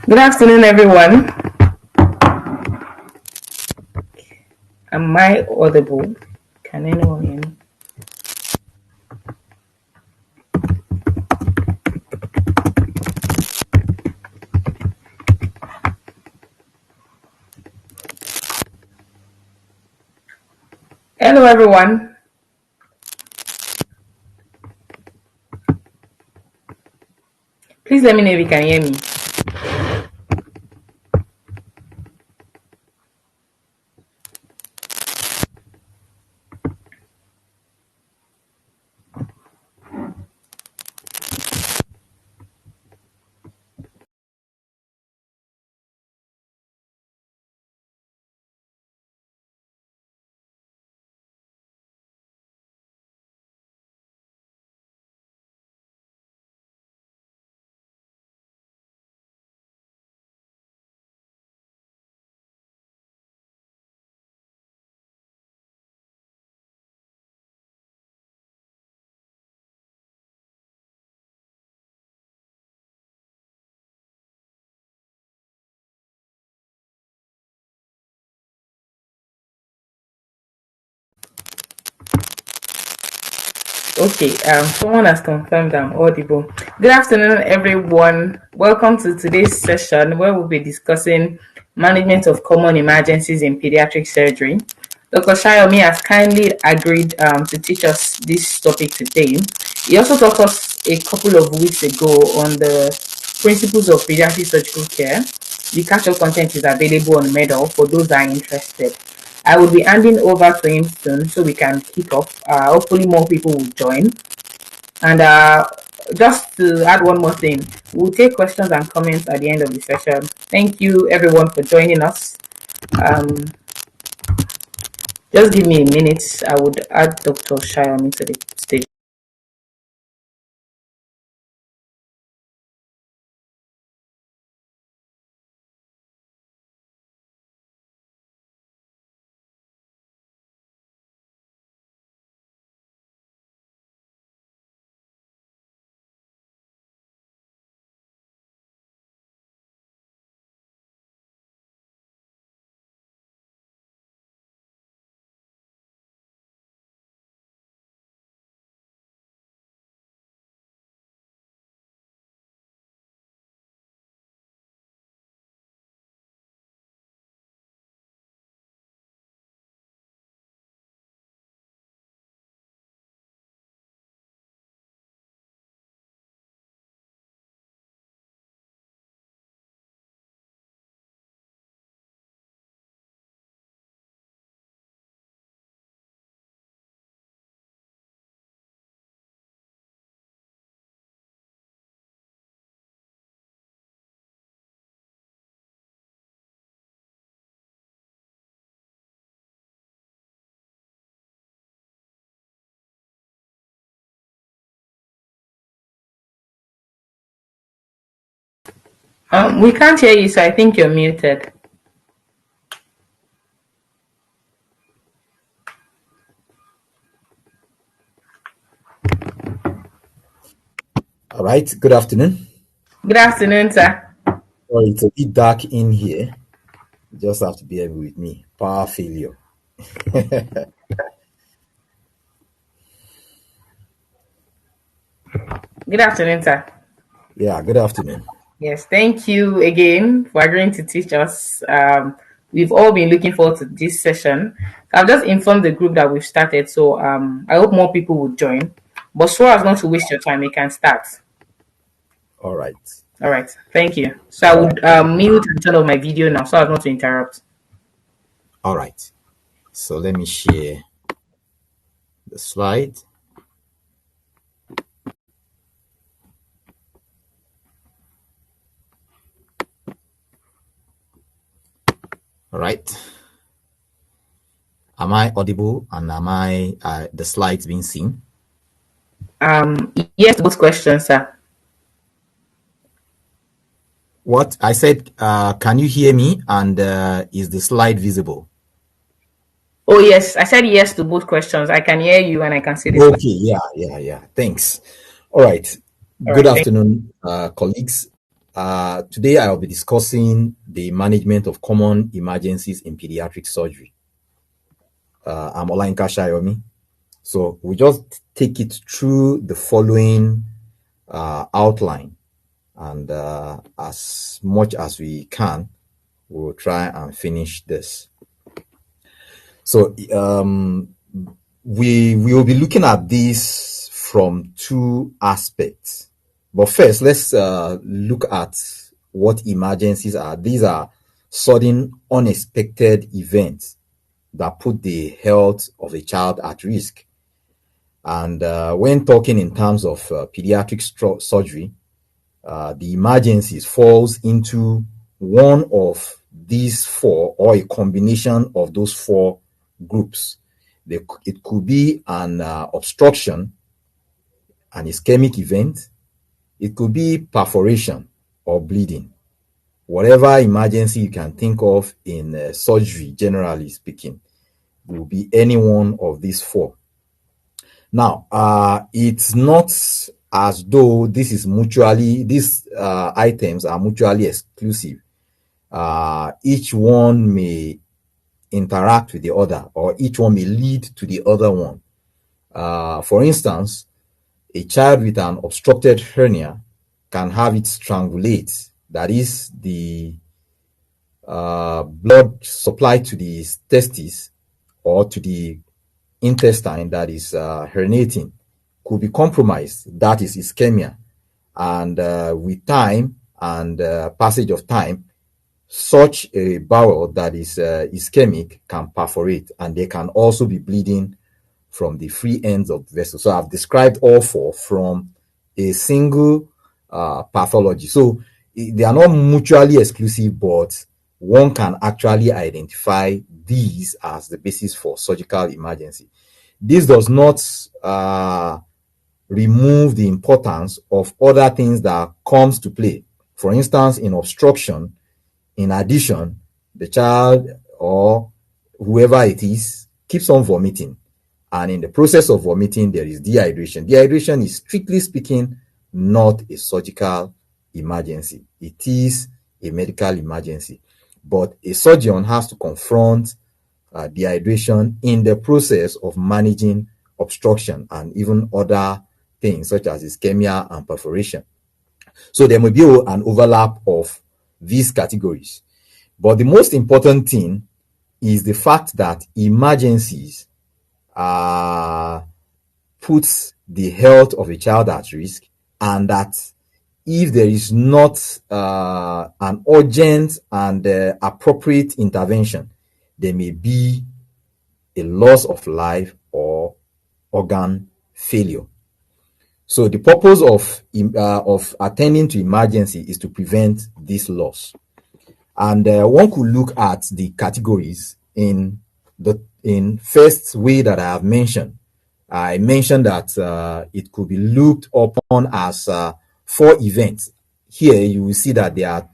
Good afternoon, everyone. Am I audible? Can anyone hear me? Hello, everyone. Please let me know if you can hear me. Okay, someone has confirmed I'm audible. Good afternoon, everyone. Welcome to today's session where we'll be discussing management of common emergencies in pediatric surgery. Dr. Sayomi has kindly agreed to teach us this topic today. He also taught us a couple of weeks ago on the principles of pediatric surgical care. The catch-up content is available on Medal for those that are interested. I will be handing over to him soon so we can kick off. Hopefully, more people will join. And just to add one more thing, we'll take questions and comments at the end of the session. Thank you, everyone, for joining us. Just give me a minute. I would add Dr. Shayomi to the stage. We can't hear you, so I think you're muted. All right. Good afternoon. Good afternoon, sir. Sorry, it's a bit dark in here. You just have to bear with me. Power failure. Good afternoon, sir. Yeah. Good afternoon. Yes, thank you again for agreeing to teach us. We've all been looking forward to this session. I've just informed the group that we've started, so I hope more people will join. But so as not to waste your time, we can start. All right. All right, thank you. So I would mute and turn off my video now so as not to interrupt. All right. So let me share the slide. All right. Am I audible and am I the slides being seen? Yes, both questions, sir. What I said, can you hear me? And is the slide visible? Oh, yes, I said yes to both questions. I can hear you and I can see the slide. Okay. Yeah. Thanks. All right. All Good right, thank afternoon, colleagues. Today I'll be discussing the management of common emergencies in pediatric surgery. I'm Olayinka Sayomi. So we just take it through the following outline, and as much as we can, we'll try and finish this. So we will be looking at this from two aspects. But first, let's look at what emergencies are. These are sudden, unexpected events that put the health of a child at risk. And when talking in terms of pediatric surgery, the emergencies falls into one of these four, or a combination of those four groups. It could be an obstruction, an ischemic event. It could be perforation or bleeding. Whatever emergency you can think of in surgery, generally speaking, will be any one of these four. Now, it's not as though these items are mutually exclusive. Each one may interact with the other, or each one may lead to the other one. For instance, a child with an obstructed hernia can have it strangulate, that is, the blood supply to the testes or to the intestine that is herniating could be compromised. That is ischemia. And with time and passage of time, such a bowel that is ischemic can perforate, and they can also be bleeding from the free ends of the vessel. So I've described all four from a single pathology. So they are not mutually exclusive, but one can actually identify these as the basis for surgical emergency. This does not remove the importance of other things that comes to play. For instance, in obstruction, in addition, the child or whoever it is keeps on vomiting. And in the process of vomiting, there is dehydration. Dehydration is, strictly speaking, not a surgical emergency. It is a medical emergency. But a surgeon has to confront dehydration in the process of managing obstruction and even other things such as ischemia and perforation. So there may be an overlap of these categories. But the most important thing is the fact that emergencies puts the health of a child at risk, and that if there is not an urgent and appropriate intervention, there may be a loss of life or organ failure. So the purpose of attending to emergency is to prevent this loss. And one could look at the categories in first way that I have mentioned. I mentioned that it could be looked upon as 4 events. Here you will see that there are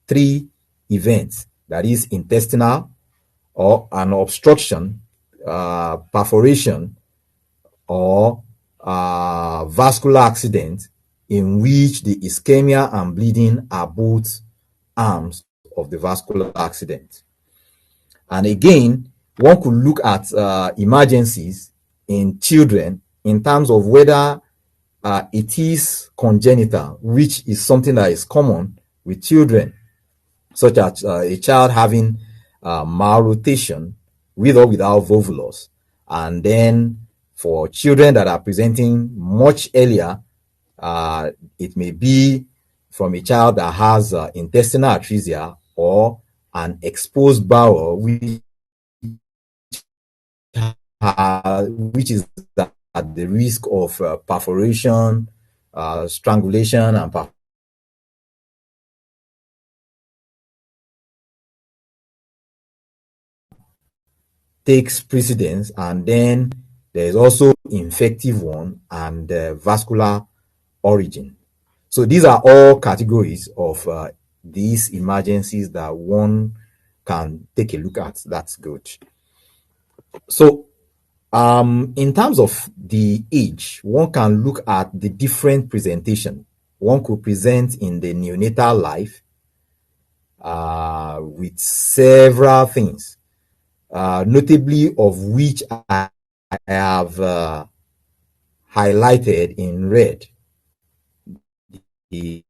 3 events, that is intestinal, or an obstruction, perforation, or vascular accident, in which the ischemia and bleeding are both arms of the vascular accident. And again, one could look at emergencies in children in terms of whether it is congenital, which is something that is common with children, such as a child having malrotation with or without volvulus. And then for children that are presenting much earlier, it may be from a child that has intestinal atresia or an exposed bowel, which is at the risk of perforation, strangulation, and takes precedence. And then there is also infective one and vascular origin. So these are all categories of these emergencies that one can take a look at. That's good. So in terms of the age, one can look at the different presentation. one could present in the neonatal life with several things, notably of which I have highlighted in red. The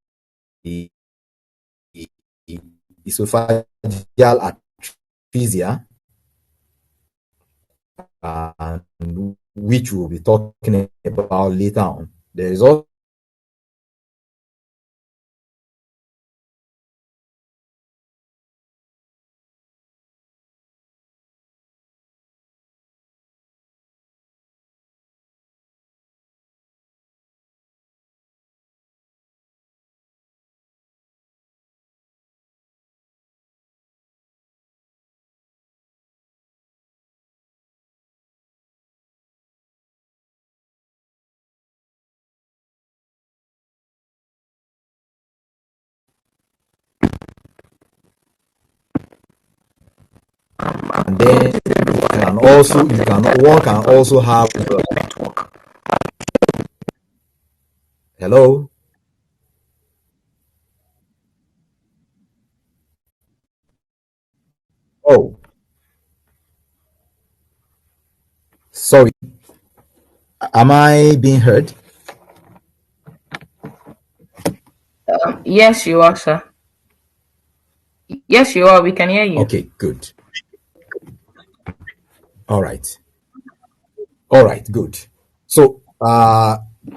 esophageal atresia, and which we'll be talking about later on. There is also and then one can also have hello. Oh, sorry. Am I being heard? Yes, you are, sir. Yes, you are. We can hear you. Okay, good. All right. All right, good. So,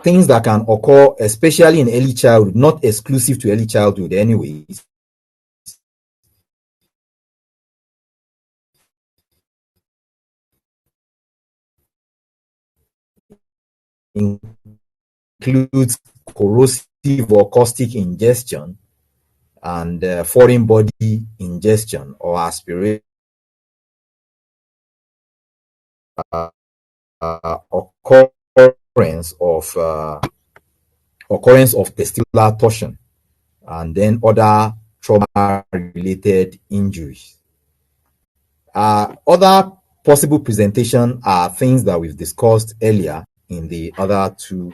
things that can occur, especially in early childhood, not exclusive to early childhood, anyways, includes corrosive or caustic ingestion and foreign body ingestion or aspiration, occurrence of testicular torsion, and then other trauma-related injuries. Other possible presentation are things that we've discussed earlier in the other two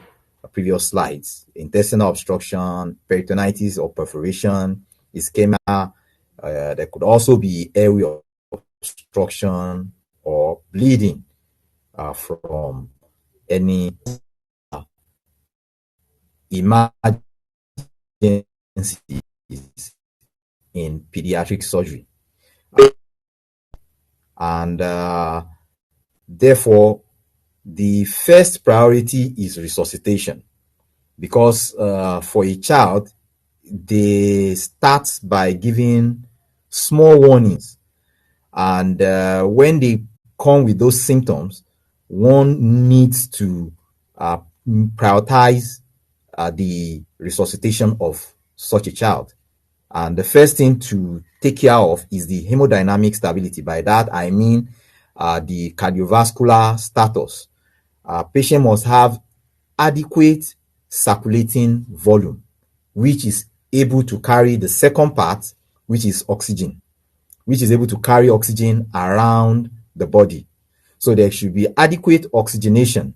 previous slides: intestinal obstruction, peritonitis or perforation, ischemia. There could also be airway obstruction or bleeding from any emergencies in pediatric surgery. And therefore, the first priority is resuscitation, because for a child, they start by giving small warnings, and when they come with those symptoms, one needs to prioritize the resuscitation of such a child. And the first thing to take care of is the hemodynamic stability. By that, I mean the cardiovascular status. Patient must have adequate circulating volume, which is able to carry the second part, which is oxygen, which is able to carry oxygen around the body. So there should be adequate oxygenation.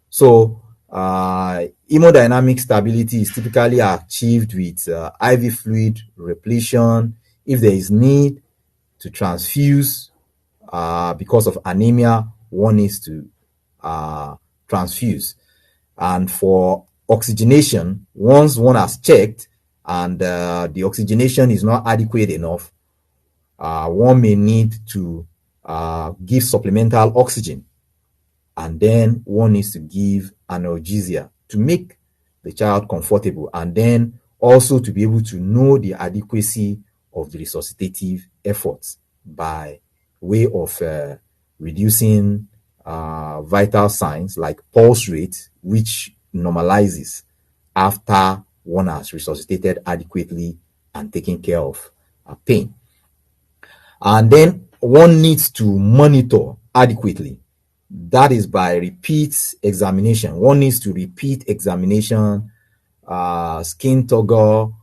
So hemodynamic stability is typically achieved with IV fluid repletion. If there is need to transfuse because of anemia, one needs to transfuse. And for oxygenation, once one has checked and the oxygenation is not adequate enough, one may need to give supplemental oxygen, and then one needs to give analgesia to make the child comfortable, and then also to be able to know the adequacy of the resuscitative efforts by way of reducing vital signs like pulse rate, which normalizes after one has resuscitated adequately and taken care of pain. And then one needs to monitor adequately. That is by repeat examination. One needs to repeat examination, skin toggle,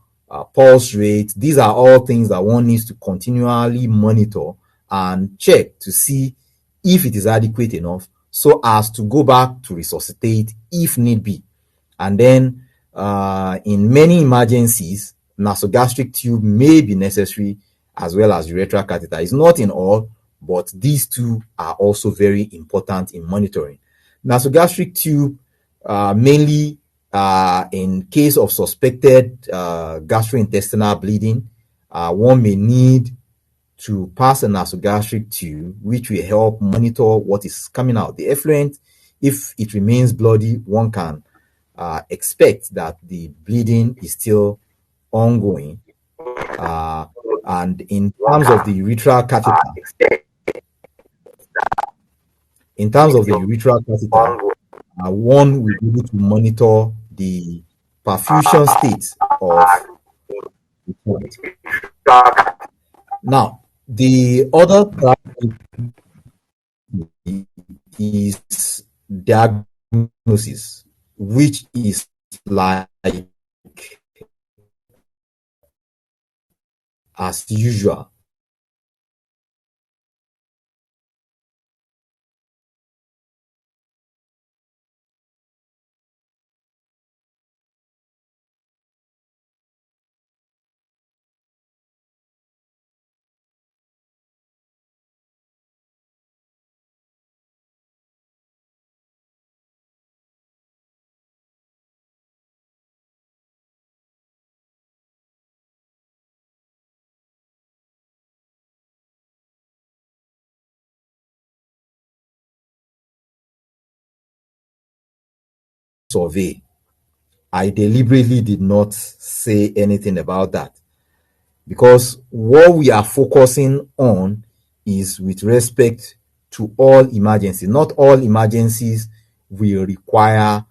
pulse rate. These are all things that one needs to continually monitor and check to see if it is adequate enough so as to go back to resuscitate if need be. And then in many emergencies, nasogastric tube may be necessary as well as urethral catheter. It's not in all, but these two are also very important in monitoring. Nasogastric tube, mainly in case of suspected gastrointestinal bleeding, one may need to pass a nasogastric tube, which will help monitor what is coming out. The effluent, if it remains bloody, one can expect that the bleeding is still ongoing. And in terms of the urethral catheter, one will be able to monitor the perfusion state of the child. Now, the other is diagnosis, which is like as usual. Survey. I deliberately did not say anything about that because what we are focusing on is with respect to all emergencies. Not all emergencies will require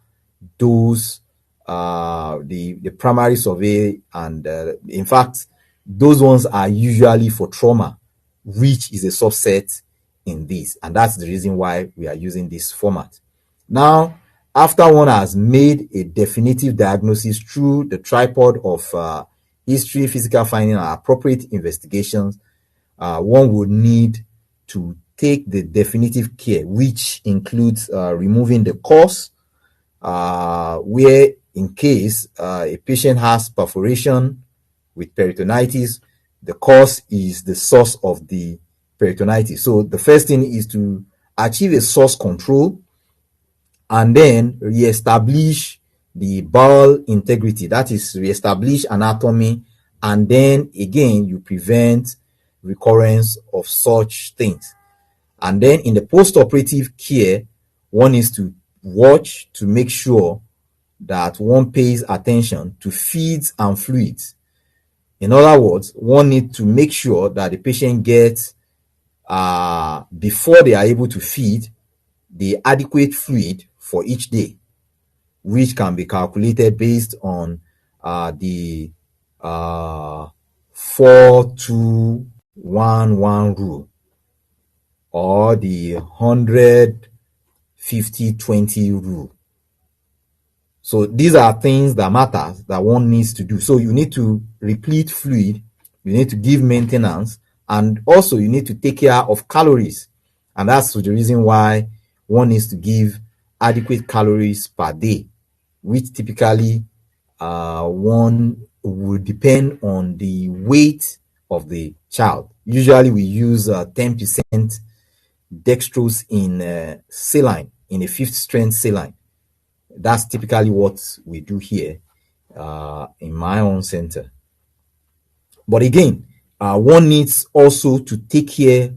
those the primary survey, and in fact those ones are usually for trauma, which is a subset in this, and that's the reason why we are using this format. Now, after one has made a definitive diagnosis through the tripod of history, physical finding, and appropriate investigations, one would need to take the definitive care, which includes removing the cause, where in case a patient has perforation with peritonitis, the cause is the source of the peritonitis. So the first thing is to achieve a source control and then reestablish the bowel integrity. That is, reestablish anatomy, and then again you prevent recurrence of such things. And then in the post-operative care, one is to watch to make sure that one pays attention to feeds and fluids. In other words, one needs to make sure that the patient gets, before they are able to feed, the adequate fluid for each day, which can be calculated based on the 4-2-1-1 rule or the 100-50-20 rule. So these are things that matter that one needs to do. So you need to replete fluid, you need to give maintenance, and also you need to take care of calories. And that's the reason why one needs to give adequate calories per day, which typically one would depend on the weight of the child. Usually we use 10% dextrose in saline, in a fifth strength saline. That's typically what we do here in my own center. But again, one needs also to take care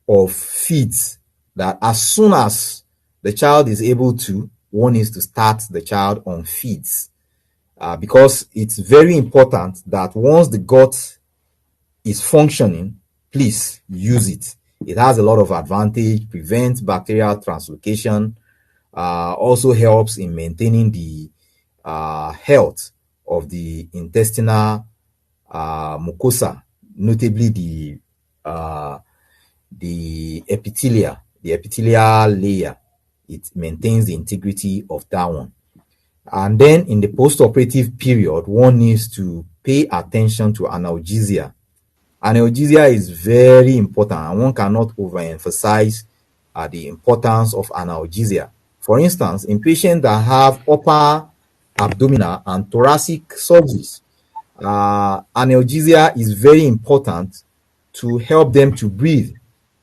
of feeds, that as soon as the child is able to, one needs to start the child on feeds, because it's very important that once the gut is functioning, please use it. It has a lot of advantage, prevents bacterial translocation, also helps in maintaining the health of the intestinal mucosa, notably the epithelial layer. It maintains the integrity of that one. And then in the post-operative period, one needs to pay attention to analgesia. Analgesia is very important, and one cannot overemphasize the importance of analgesia. For instance, in patients that have upper abdominal, and thoracic surgeries. Analgesia is very important to help them to breathe,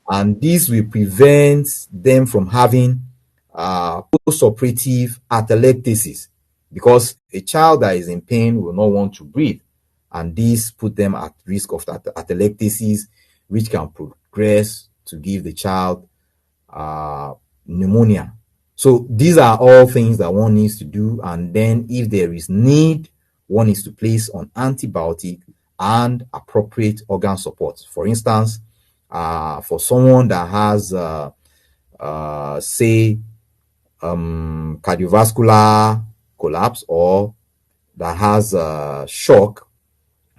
and this will prevent them from having postoperative atelectasis, because a child that is in pain will not want to breathe, and this put them at risk of atelectasis, which can progress to give the child pneumonia. So these are all things that one needs to do, and then if there is need, one is to place on antibiotic and appropriate organ support. For instance, for someone that has say cardiovascular collapse, or that has shock,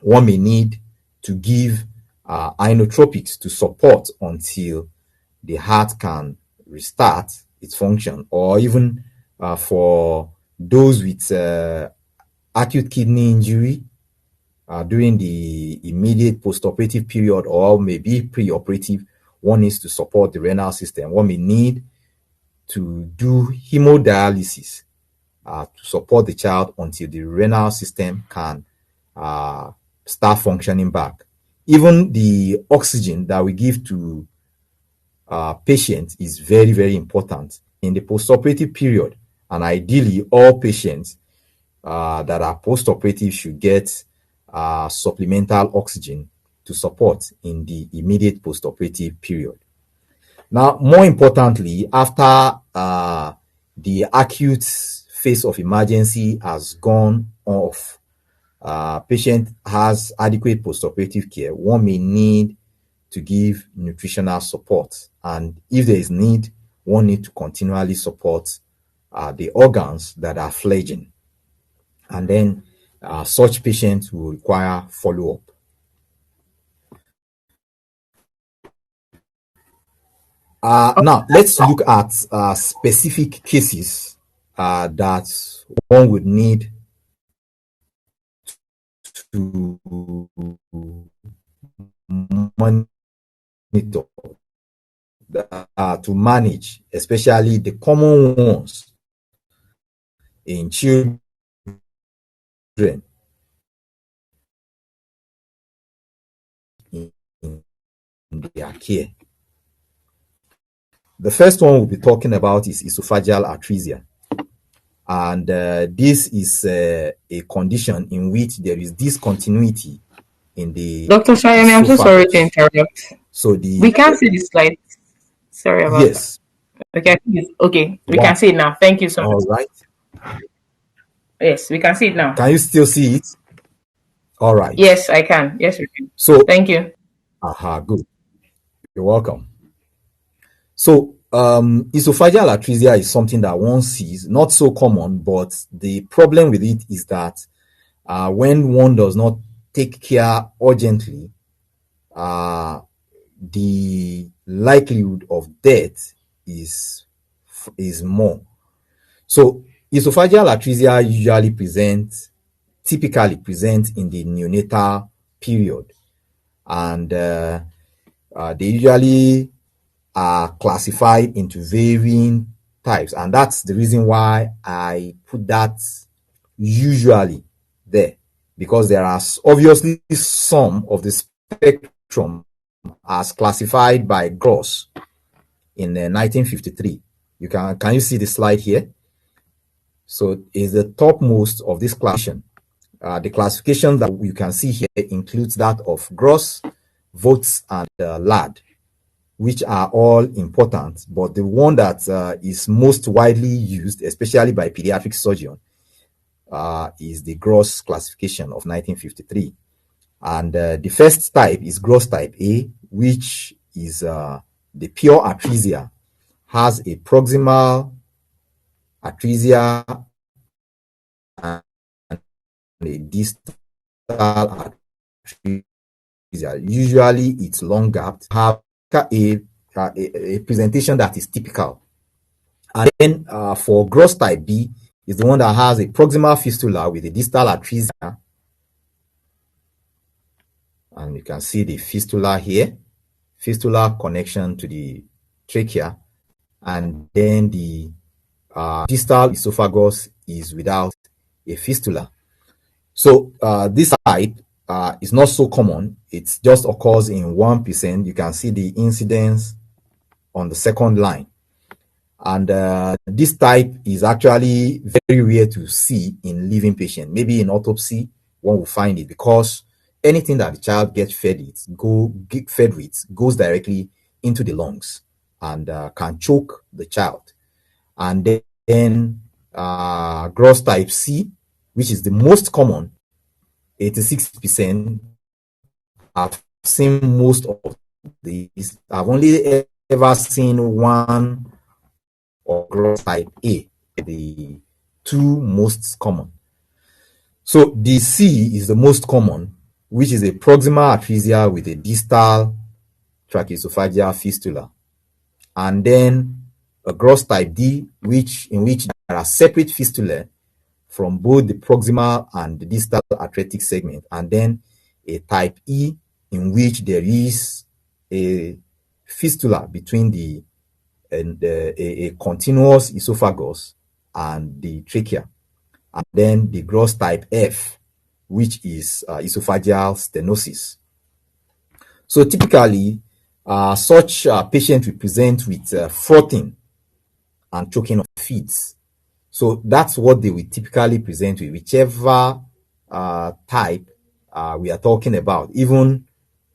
one may need to give inotropics to support until the heart can restart its function, or even for those with acute kidney injury during the immediate postoperative period, or maybe preoperative, one needs to support the renal system. One may need to do hemodialysis to support the child until the renal system can start functioning back. Even the oxygen that we give to patients is very, very important in the postoperative period, and ideally all patients that are postoperative should get supplemental oxygen to support in the immediate postoperative period. Now, more importantly, after the acute phase of emergency has gone off, patient has adequate postoperative care, one may need to give nutritional support, and if there is need, one need to continually support the organs that are fledgling, and then such patients will require follow-up. Now, let's look at specific cases that one would need to monitor, to manage, especially the common ones in children in their care. The first one we'll be talking about is esophageal atresia. And this is a condition in which there is discontinuity in the Dr. Sayomi, I'm so sorry to interrupt. So we can't see the slide. Sorry about yes. that. Okay, we can see it now. Thank you so much. All right. Yes, we can see it now. Can you still see it? All right. Yes, I can. Yes, we can. So thank you. Good. You're welcome. So esophageal atresia is something that one sees, not so common, but the problem with it is that when one does not take care urgently, the likelihood of death is more. So esophageal atresia typically present in the neonatal period, and they usually are classified into varying types, and that's the reason why I put that usually there, because there are obviously some of the spectrum as classified by Gross in 1953. Can you see the slide here? So is the topmost of this classification. The classification that you can see here includes that of Gross, Votes, and Ladd, which are all important, but the one that is most widely used, especially by pediatric surgeons, is the Gross classification of 1953. And the first type is Gross type A, which is the pure atresia, has a proximal atresia and a distal atresia. Usually it's long gapped, have a presentation that is typical. And then for Gross type B is the one that has a proximal fistula with a distal atresia, and you can see the fistula here, fistula connection to the trachea, and then the distal esophagus is without a fistula. So this type is not so common. It just occurs in 1%. You can see the incidence on the second line. And this type is actually very rare to see in living patient. Maybe in autopsy, one will find it because anything that the child gets fed with goes directly into the lungs and can choke the child. And then gross type C, which is the most common, 86%. I've seen most of these. I've only ever seen one or gross type A, the two most common. So the C is the most common, which is a proximal atresia with a distal tracheoesophageal fistula. And then a gross type D, in which there are separate fistulae from both the proximal and the distal atretic segment. And then a type E, in which there is a fistula between a continuous esophagus and the trachea. And then the gross type F, which is esophageal stenosis. So typically, such patients will present with frothing and choking of feet. So that's what they will typically present with, whichever type we are talking about. Even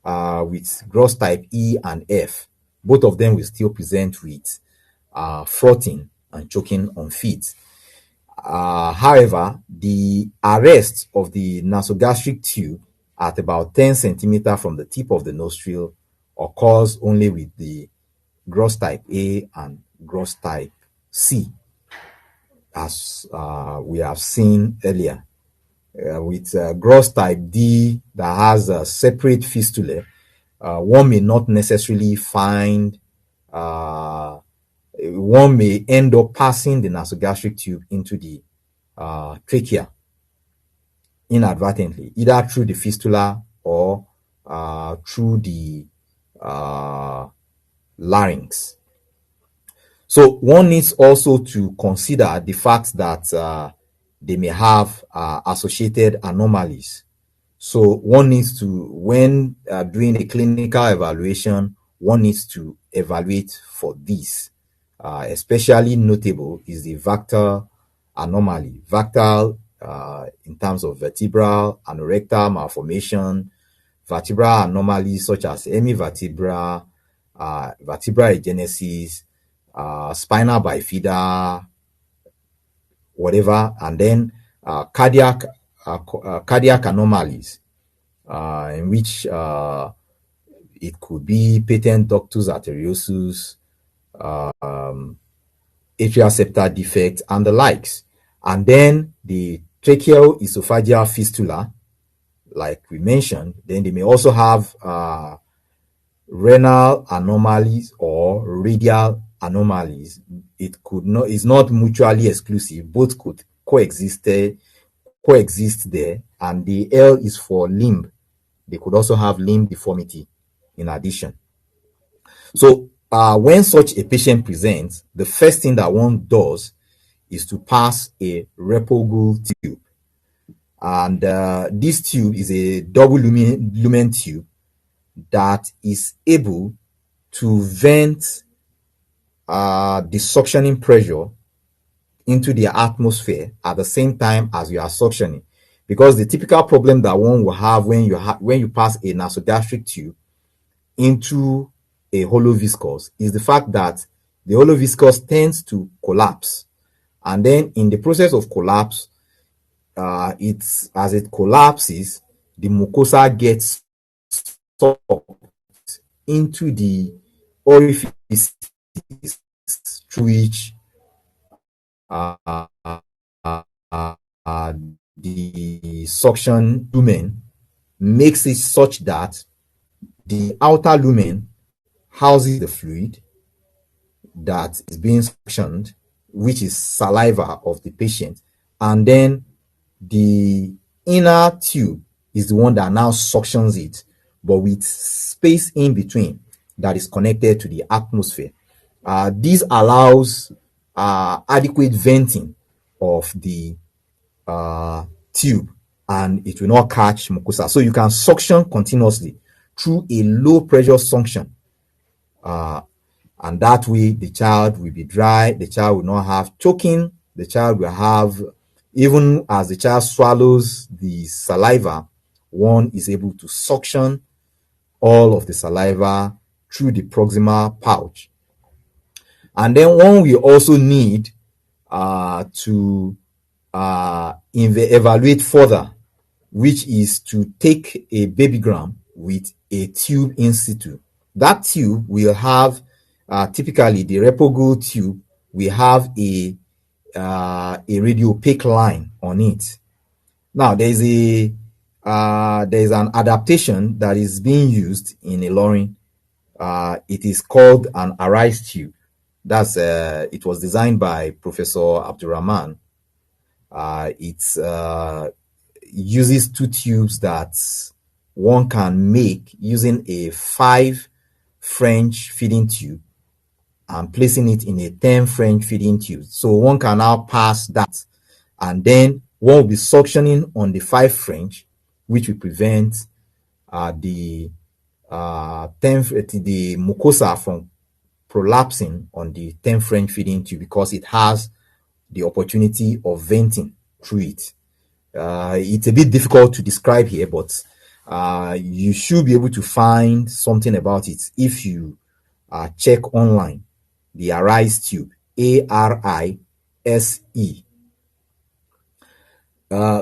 with gross type E and F, both of them will still present with frothing and choking on feet. However, the arrest of the nasogastric tube at about 10 centimeters from the tip of the nostril occurs only with the gross type A and gross type C, as we have seen earlier. With gross type D that has a separate fistula, one may not necessarily find, one may end up passing the nasogastric tube into the trachea inadvertently, either through the fistula or through the larynx. So one needs also to consider the fact that they may have associated anomalies. So one needs to, when doing a clinical evaluation, one needs to evaluate for this. Especially notable is the vactal anomaly. Vactal in terms of vertebral and rectal malformation, vertebral anomalies such as hemivertebra, vertebral agenesis, spinal bifida, whatever, and then cardiac anomalies, in which it could be patent ductus arteriosus, atrial septal defect, and the likes. And then the tracheal esophageal fistula, like we mentioned. Then they may also have renal anomalies or radial anomalies. It's not mutually exclusive. Both could coexist there. And the L is for limb. They could also have limb deformity in addition. So when such a patient presents, the first thing that one does is to pass a Repogul tube. And this tube is a double lumen tube that is able to vent the suctioning pressure into the atmosphere at the same time as you are suctioning. Because the typical problem that one will have when you pass a nasogastric tube into a hollow viscous is the fact that the hollow viscous tends to collapse. And then in the process of collapse, as it collapses, the mucosa gets sucked into the orifices through which the suction lumen makes it such that the outer lumen houses the fluid that is being suctioned, which is saliva of the patient, and then the inner tube is the one that now suctions it, but with space in between that is connected to the atmosphere. This allows adequate venting of the tube, and it will not catch mucosa. So you can suction continuously through a low pressure suction. And that way the child will be dry, the child will not have choking, the child will have, even as the child swallows the saliva, one is able to suction all of the saliva through the proximal pouch. And then one will also need to evaluate further, which is to take a babygram with a tube in situ. That tube will have, typically the repogo tube will have a radiopaque line on it. Now there's an adaptation that is being used in Ilorin. It is called an Arise tube. It was designed by Professor Abdurrahman. It uses two tubes that one can make using a 5 French feeding tube and placing it in a 10 French feeding tube. So one can now pass that, and then one will be suctioning on the 5 French, which will prevent the mucosa from prolapsing on the 10 French feeding tube, because it has the opportunity of venting through it. It's a bit difficult to describe here, but you should be able to find something about it if you check online. The Arise tube, ARISE.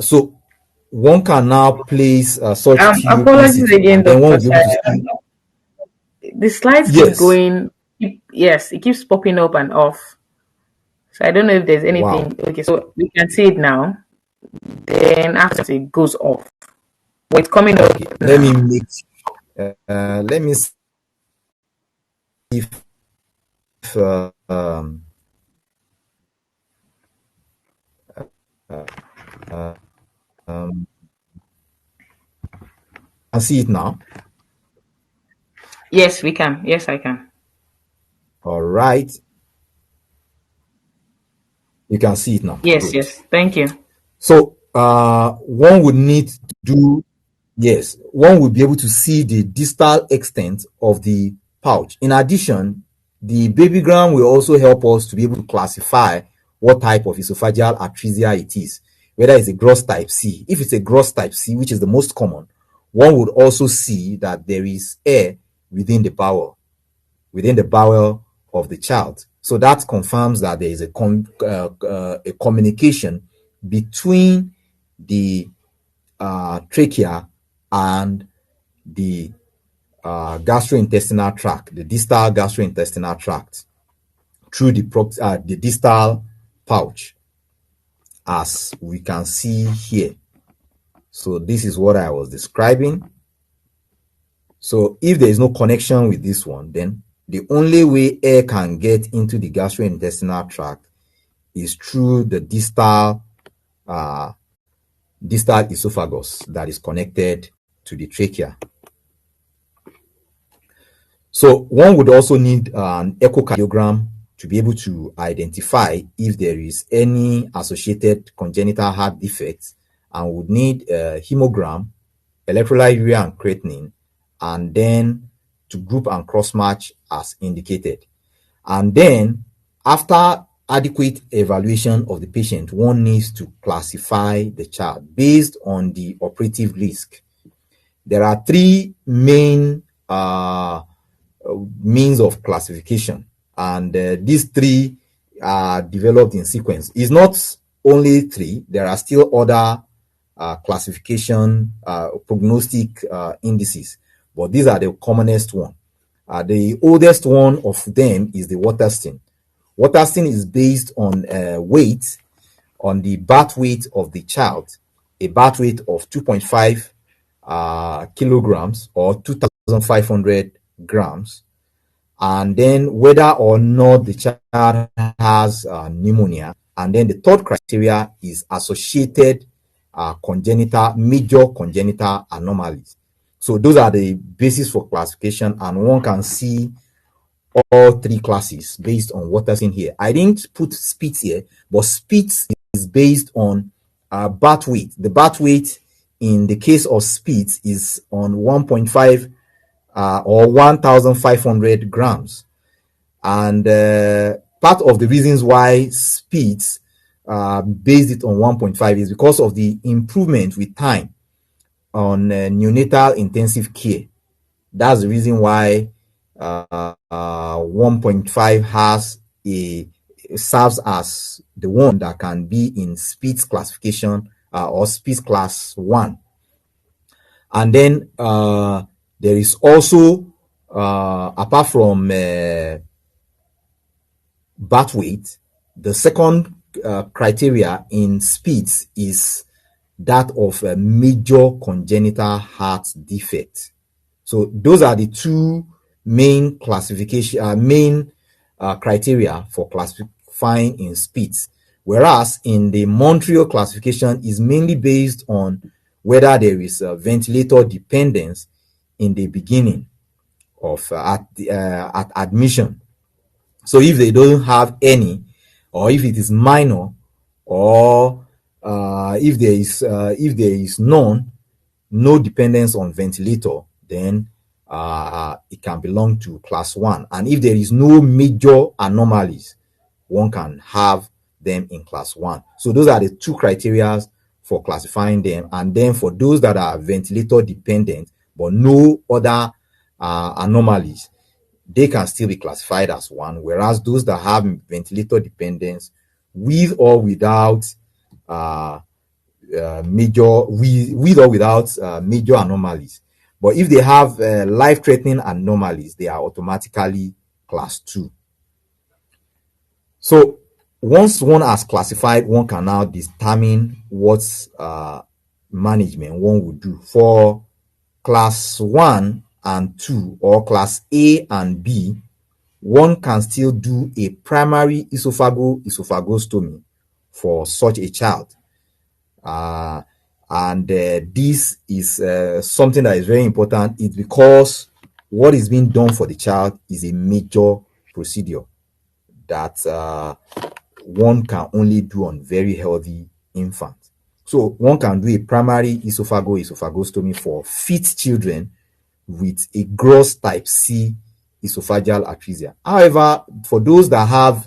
So one can now place such tube. Apologies again, then one Dr. will be able to see. The slides keep Yes. going. Yes, it keeps popping up and off. So I don't know if there's anything. Wow. Okay, so we can see it now. Then after it goes off. But it's coming up. Okay, let me see if I see it now. Yes, we can. Yes, I can. All right. You can see it now. Yes, Good. yes. Thank you. So one would need to do, yes, one would be able to see the distal extent of the pouch. In addition, the babygram will also help us to be able to classify what type of esophageal atresia it is, whether it's a gross type C. If it's a gross type C, which is the most common, one would also see that there is air within the bowel of the child. So that confirms that there is a communication between the trachea and the gastrointestinal tract, the distal gastrointestinal tract, through the distal pouch, as we can see here. So this is what I was describing. So if there is no connection with this one, then the only way air can get into the gastrointestinal tract is through the distal esophagus that is connected to the trachea. So one would also need an echocardiogram to be able to identify if there is any associated congenital heart defects, and would need a hemogram, electrolyte urea and creatinine, and then to group and cross match as indicated. And then after adequate evaluation of the patient, one needs to classify the child based on the operative risk. There are 3 main means of classification, and these 3 are developed in sequence. It's not only 3, there are still other classification prognostic indices, but these are the commonest one. The oldest one of them is the Waterston. Waterston is based on weight, on the birth weight of the child, a birth weight of 2.5 kilograms or 2,500 grams, and then whether or not the child has pneumonia. And then the third criteria is associated major congenital anomalies. So those are the basis for classification, and one can see all 3 classes based on what is in here. I didn't put Spitz here, but Spitz is based on birth weight. The birth weight in the case of Spitz is on 1.5 or 1,500 grams. And part of the reasons why Spitz based it on 1.5 is because of the improvement with time on neonatal intensive care. That's the reason why 1.5 serves as the one that can be in Spitz classification or Spitz class 1. And then there is also, apart from birth weight, the second criteria in Spitz is that of a major congenital heart defect. So those are the two main criteria for classifying in Spitz. Whereas in the Montreal classification is mainly based on whether there is a ventilator dependence in the beginning of at admission. So if they don't have any, or if it is minor, or if there is none, no dependence on ventilator, then it can belong to class 1. And if there is no major anomalies, one can have them in class 1. So those are the two criteria for classifying them. And then for those that are ventilator dependent but no other anomalies, they can still be classified as 1. Whereas those that have ventilator dependence with or without major with or without major anomalies, but if they have life-threatening anomalies, they are automatically class 2. So once one has classified, one can now determine what management one would do. For class 1 and 2, or class A and B, one can still do a primary esophagostomy for such a child. And this is something that is very important. It's because what is being done for the child is a major procedure that one can only do on very healthy infants. So one can do a primary esophagostomy for fit children with a gross type C esophageal atresia. However, for those that have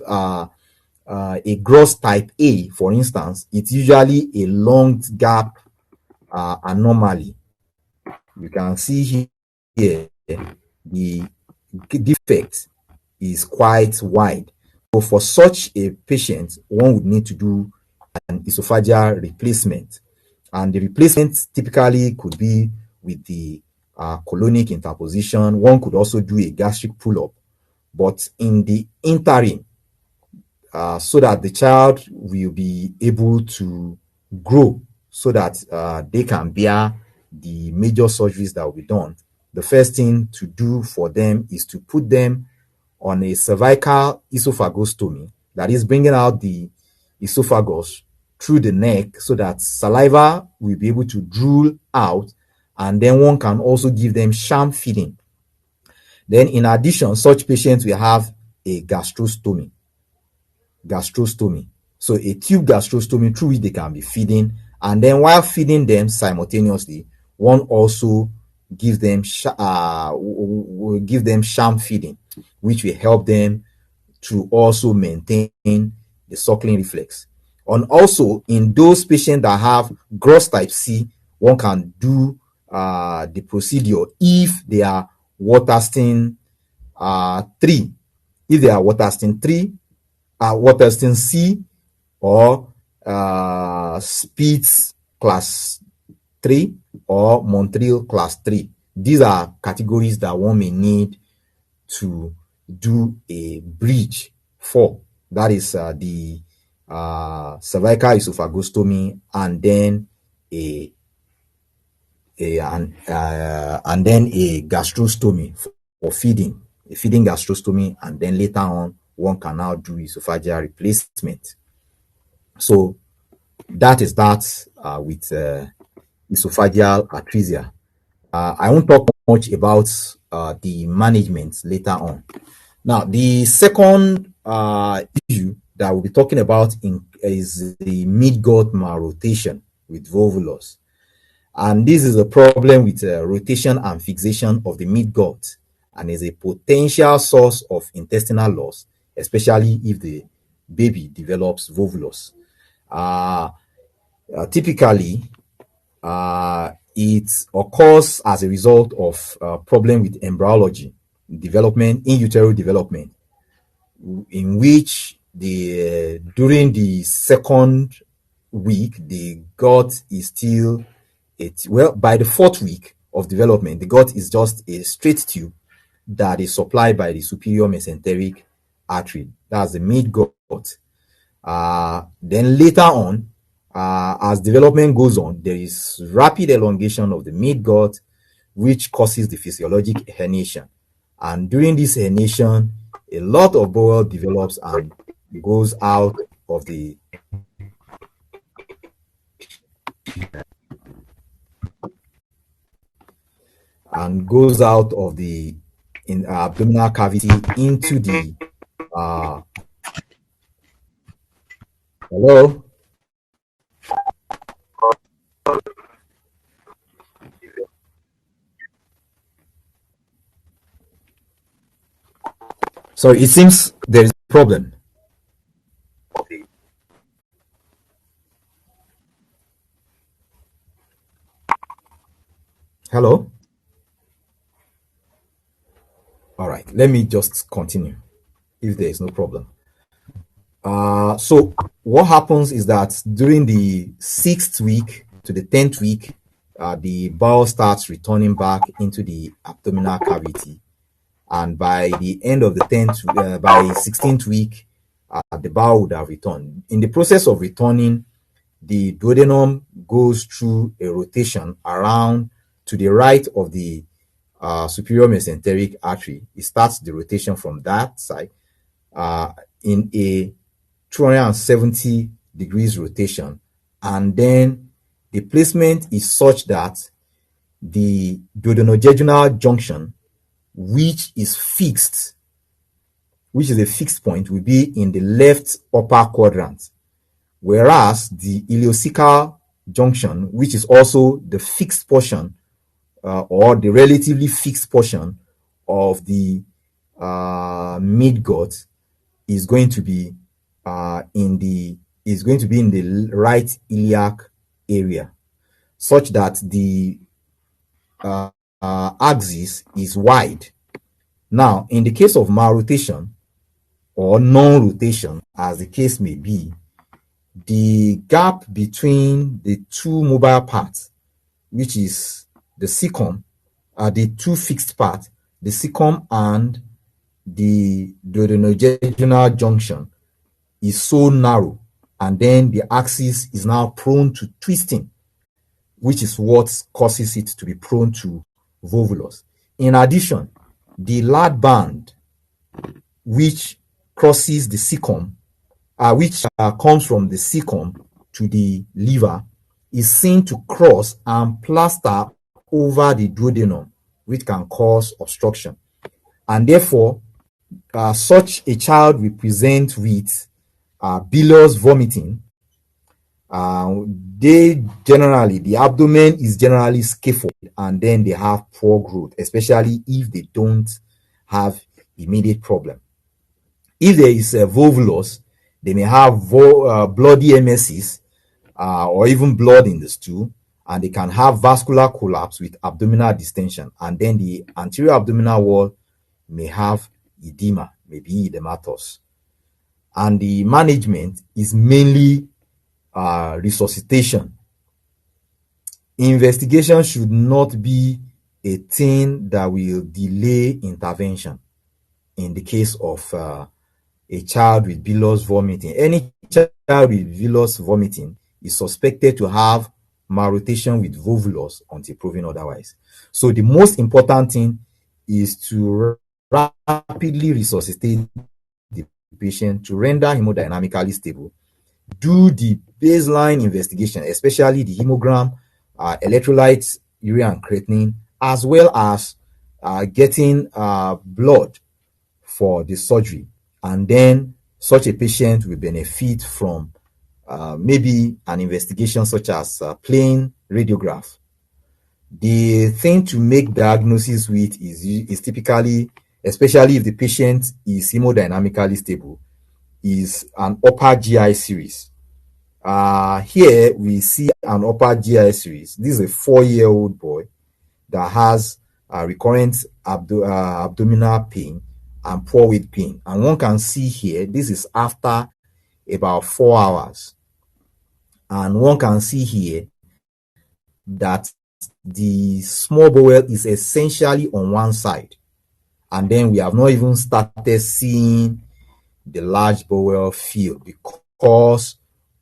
a gross type A, for instance, it's usually a long gap anomaly. You can see here the defect is quite wide. So for such a patient, one would need to do an esophageal replacement. And the replacement typically could be with the colonic interposition. One could also do a gastric pull-up. But in the interim, so that the child will be able to grow, so that they can bear the major surgeries that will be done, the first thing to do for them is to put them on a cervical esophagostomy, that is bringing out the esophagus through the neck so that saliva will be able to drool out, and then one can also give them sham feeding. Then in addition, such patients will have a gastrostomy. So a tube gastrostomy through which they can be feeding, and then while feeding them simultaneously, one also gives them sham feeding, which will help them to also maintain the suckling reflex. And also in those patients that have gross type C, one can do the procedure if they are Waterston 3. If they are Waterston C or Spitz class 3 or Montreal class 3. These are categories that one may need to do a bridge for. That is the cervical esophagostomy, and then a gastrostomy for feeding, a feeding gastrostomy, and then later on one can now do esophageal replacement. So that is that with esophageal atresia. I won't talk much about the management later on. Now, the second issue that we'll be talking about is the midgut malrotation with volvulus. And this is a problem with rotation and fixation of the midgut and is a potential source of intestinal loss, especially if the baby develops volvulus. Typically, it occurs as a result of problem with embryology, development, in utero development, in which during the second week the gut is still by the fourth week of development the gut is just a straight tube that is supplied by the superior mesenteric artery. That's the midgut. Then later on, as development goes on, there is rapid elongation of the midgut, which causes the physiologic herniation. And during this herniation, a lot of bowel develops and goes out of the abdominal cavity into the hello. So it seems there is a problem. Hello? All right, let me just continue if there is no problem. So what happens is that during the 6th week to the 10th week, the bowel starts returning back into the abdominal cavity. And by the end of the 16th week, the bowel would have returned. In the process of returning, the duodenum goes through a rotation around to the right of the superior mesenteric artery. It starts the rotation from that side in a 270 degrees rotation, and then the placement is such that the duodenojejunal junction, which is a fixed point, will be in the left upper quadrant, whereas the ileocecal junction, which is also the fixed portion or the relatively fixed portion of the midgut, is going to be in the right iliac area, such that the axis is wide. Now, in the case of malrotation or non-rotation, as the case may be, the gap between the two mobile parts, which is the cecum, the two fixed parts, the cecum and the duodenojejunal junction, is so narrow, and then the axis is now prone to twisting, which is what causes it to be prone to volvulus. In addition, the lard band, which crosses the cecum, which comes from the cecum to the liver, is seen to cross and plaster over the duodenum, which can cause obstruction. And therefore, such a child will present with bilious vomiting. The abdomen is generally scaffold, and then they have poor growth, especially if they don't have immediate problem. If there is a volvulus, they may have bloody emesis or even blood in the stool, and they can have vascular collapse with abdominal distension, and then the anterior abdominal wall may have edema, maybe edematous. And the management is mainly resuscitation. Investigation should not be a thing that will delay intervention in the case of a child with bilious vomiting. Any child with bilious vomiting is suspected to have malrotation with volvulus until proven otherwise. So the most important thing is to rapidly resuscitate the patient to render hemodynamically stable, do the baseline investigation, especially the hemogram, electrolytes, urea and creatinine, as well as getting blood for the surgery, and then Such a patient will benefit from maybe an investigation such as plain radiograph. The thing to make diagnosis with is typically, especially if the patient is hemodynamically stable, is an upper GI series. Here we see an upper GI series. This is a 4-year-old boy that has recurrent abdominal pain and poor weight pain. And one can see here, this is after about 4 hours. And one can see here that the small bowel is essentially on one side. And then we have not even started seeing the large bowel fill because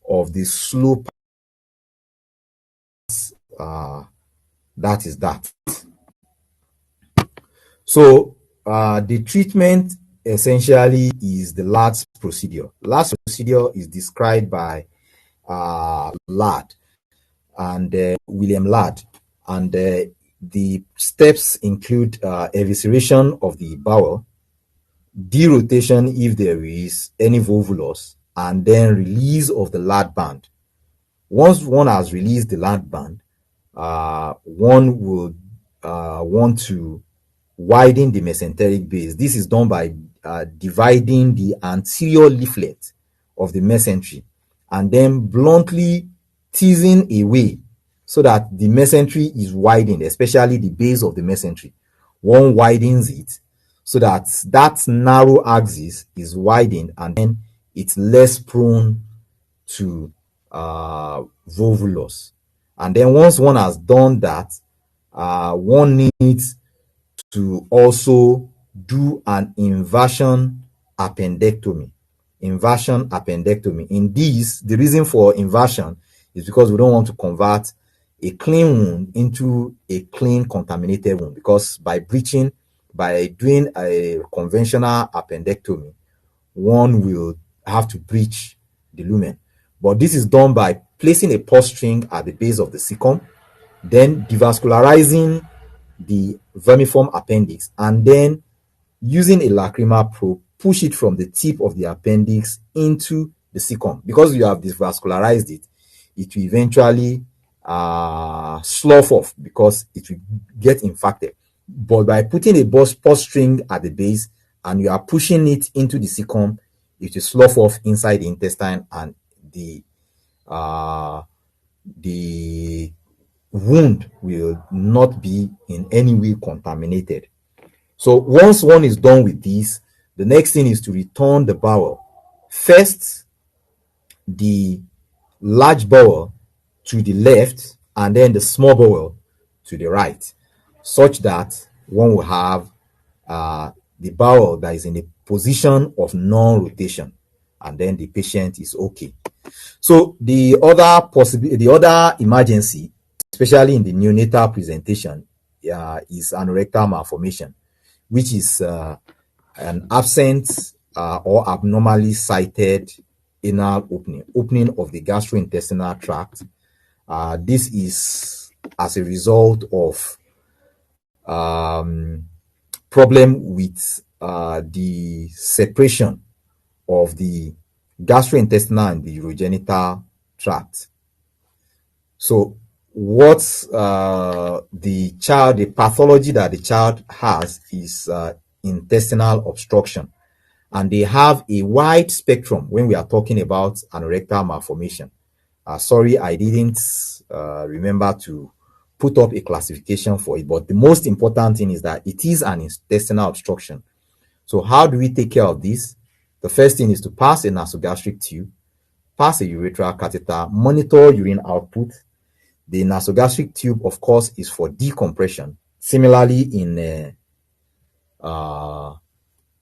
of the slow that is that. So the treatment essentially is the LADS procedure. LADS procedure is described by Ladd and William Ladd, and the steps include evisceration of the bowel, derotation if there is any volvulus, and then release of the Ladd band. Once one has released the Ladd band, one will want to widen the mesenteric base. This is done by dividing the anterior leaflet of the mesentery and then bluntly teasing away so that the mesentery is widened, especially the base of the mesentery. One widens it so that that narrow axis is widened and then it's less prone to volvulus. And then once one has done that, one needs to also do an inversion appendectomy. Inversion appendectomy. In this, the reason for inversion is because we don't want to convert a clean wound into a clean contaminated wound, because by doing a conventional appendectomy, one will have to breach the lumen. But this is done by placing a purse string at the base of the cecum, then devascularizing the vermiform appendix, and then using a lacrimal probe, push it from the tip of the appendix into the cecum. Because you have devascularized it, it will eventually slough off because it will get infected. But by putting a purse string at the base and you are pushing it into the cecum, it will slough off inside the intestine and the wound will not be in any way contaminated. So once one is done with this, the next thing is to return the bowel. First, the large bowel to the left and then the small bowel to the right, such that one will have the bowel that is in a position of non-rotation, and then the patient is okay. So the other emergency, especially in the neonatal presentation, is anorectal malformation, which is an absent or abnormally sited anal opening of the gastrointestinal tract. This is as a result of problem with the separation of the gastrointestinal and the urogenital tract. So what the pathology that the child has is intestinal obstruction, and they have a wide spectrum when we are talking about anorectal malformation. Sorry, I didn't remember to put up a classification for it, but the most important thing is that it is an intestinal obstruction. So how do we take care of this? The first thing is to pass a nasogastric tube, pass a urethral catheter, monitor urine output. The nasogastric tube, of course, is for decompression. Similarly, in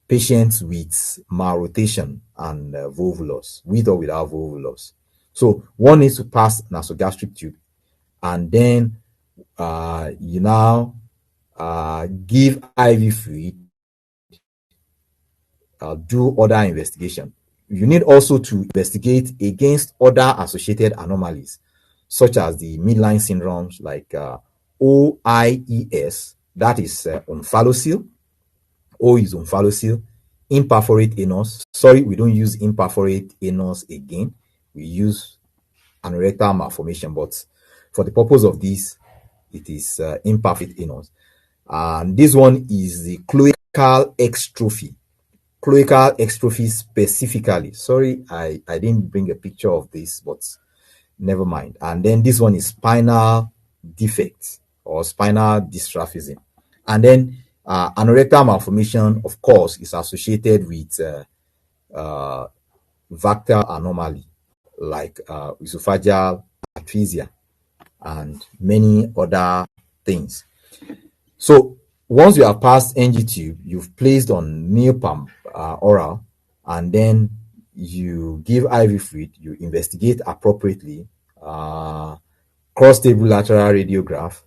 patients with malrotation and volvulus, with or without volvulus. So one needs to pass nasogastric tube, and then you now give IV fluid, do other investigation. You need also to investigate against other associated anomalies, such as the midline syndromes like OIES, that is omphalocele. O is omphalocele. imperforate anus. Sorry, we don't use imperforate anus again. We use anorectal malformation, but for the purpose of this, it is imperfect anus. And this one is the cloacal extrophy. Cloacal extrophy specifically. Sorry, I didn't bring a picture of this, but never mind. And then this one is spinal defect or spinal dystrophism. And then anorectal malformation, of course, is associated with vector anomaly like esophageal atresia and many other things. So once you have passed NG tube, you've placed on meal pump oral, and then you give IV fluid, you investigate appropriately, cross table lateral radiograph,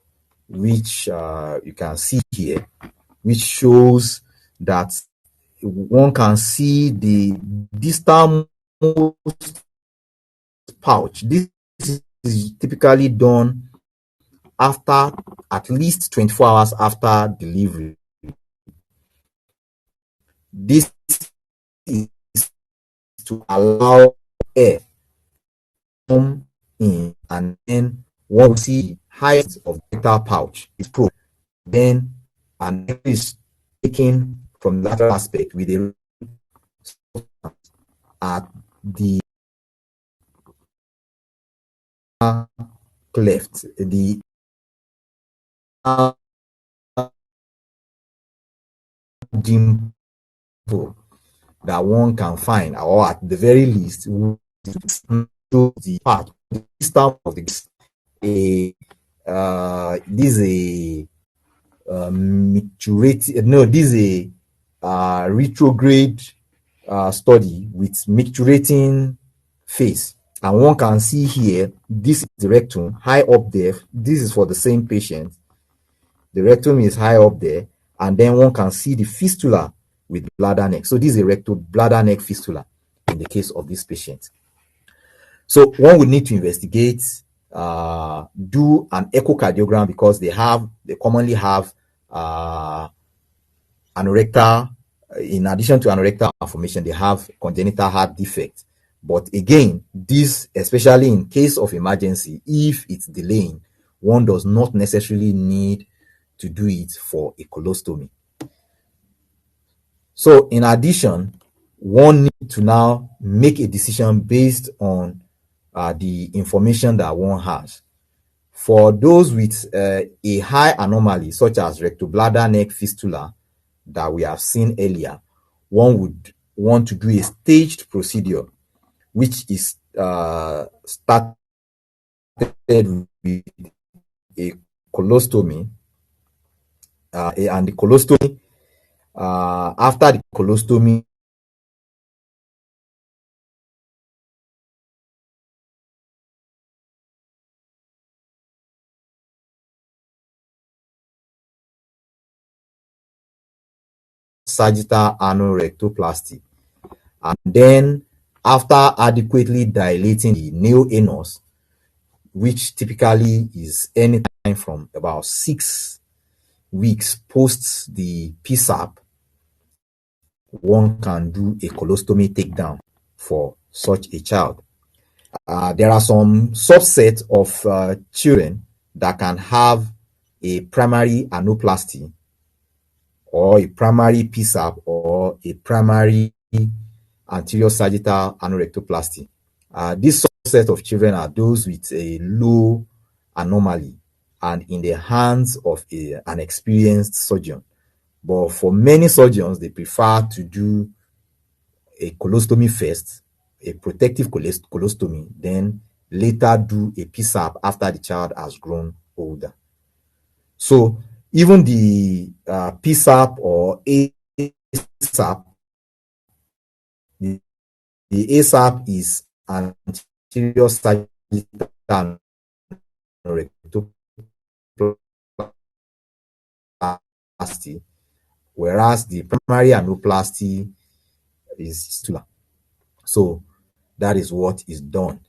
which you can see here, which shows that one can see the distal pouch. This is typically done after at least 24 hours after delivery. This is to allow air to come in, and then one will see height of the rectal pouch is probed. Then an air is taken from the lateral aspect with a at the cleft, the dimple that one can find, or at the very least, the part, the distal of the this is a this is a retrograde study with micturating phase, and one can see here, this is the rectum high up there. This is for the same patient. The rectum is high up there, and then one can see the fistula with bladder neck. So this is a rectal bladder neck fistula in the case of this patient. So one would need to investigate, do an echocardiogram, because they commonly have anorectal, in addition to anorectal malformation, they have congenital heart defect. But again, this, especially in case of emergency, if it's delaying, one does not necessarily need to do it for a colostomy. So in addition, one needs to now make a decision based on the information that one has. For those with a high anomaly, such as rectobladder neck fistula that we have seen earlier, one would want to do a staged procedure, which is started with a colostomy, and the colostomy, after the colostomy, sagittal anorectoplasty, and then after adequately dilating the neo-anus, which typically is anytime from about 6 weeks post the PSAP, one can do a colostomy takedown for such a child. There are some subset of children that can have a primary anoplasty, or a primary PSAP, or a primary anterior sagittal anorectoplasty. This subset of children are those with a low anomaly and in the hands of an experienced surgeon. But for many surgeons, they prefer to do a colostomy first, a protective colostomy, then later do a PSAP after the child has grown older. So even the PSAP or ASAP, the ASAP is anterior sagittal anorectoplasty, whereas the primary anoplasty is fistula. So that is what is done.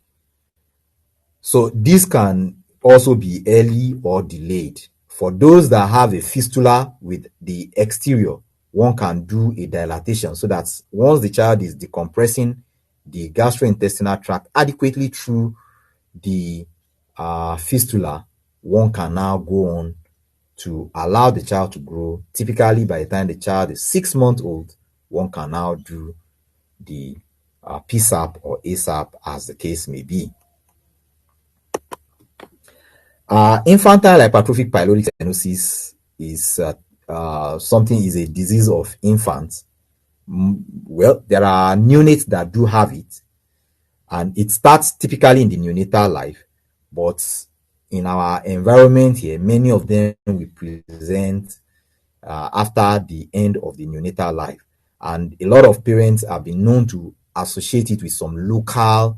So this can also be early or delayed. For those that have a fistula with the exterior, one can do a dilatation so that once the child is decompressing the gastrointestinal tract adequately through the fistula, one can now go on to allow the child to grow. Typically, by the time the child is 6 months old, one can now do the PSAP or ASAP, as the case may be. Infantile hypertrophic pyloric stenosis is is a disease of infants. Well, there are neonates that do have it, and it starts typically in the neonatal life, but in our environment here, many of them will present after the end of the neonatal life. And a lot of parents have been known to associate it with some local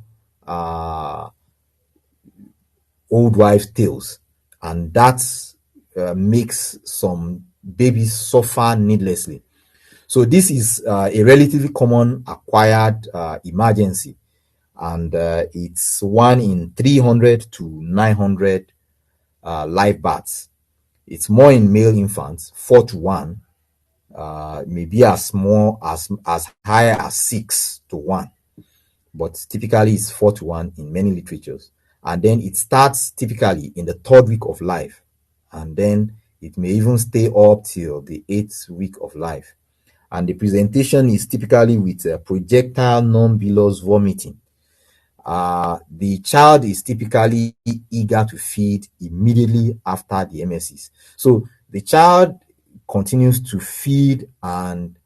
old wives' tales, and that makes some babies suffer needlessly. So this is a relatively common acquired emergency, and it's 1 in 300 to 900 live births. It's more in male infants, 4 to 1, maybe as small as high as 6 to 1, but typically it's 4 to 1 in many literatures. And then it starts typically in the 3rd week of life, and then it may even stay up till the 8th week of life. And the presentation is typically with projectile non-bilous vomiting. The child is typically eager to feed immediately after the emesis. So the child continues to feed and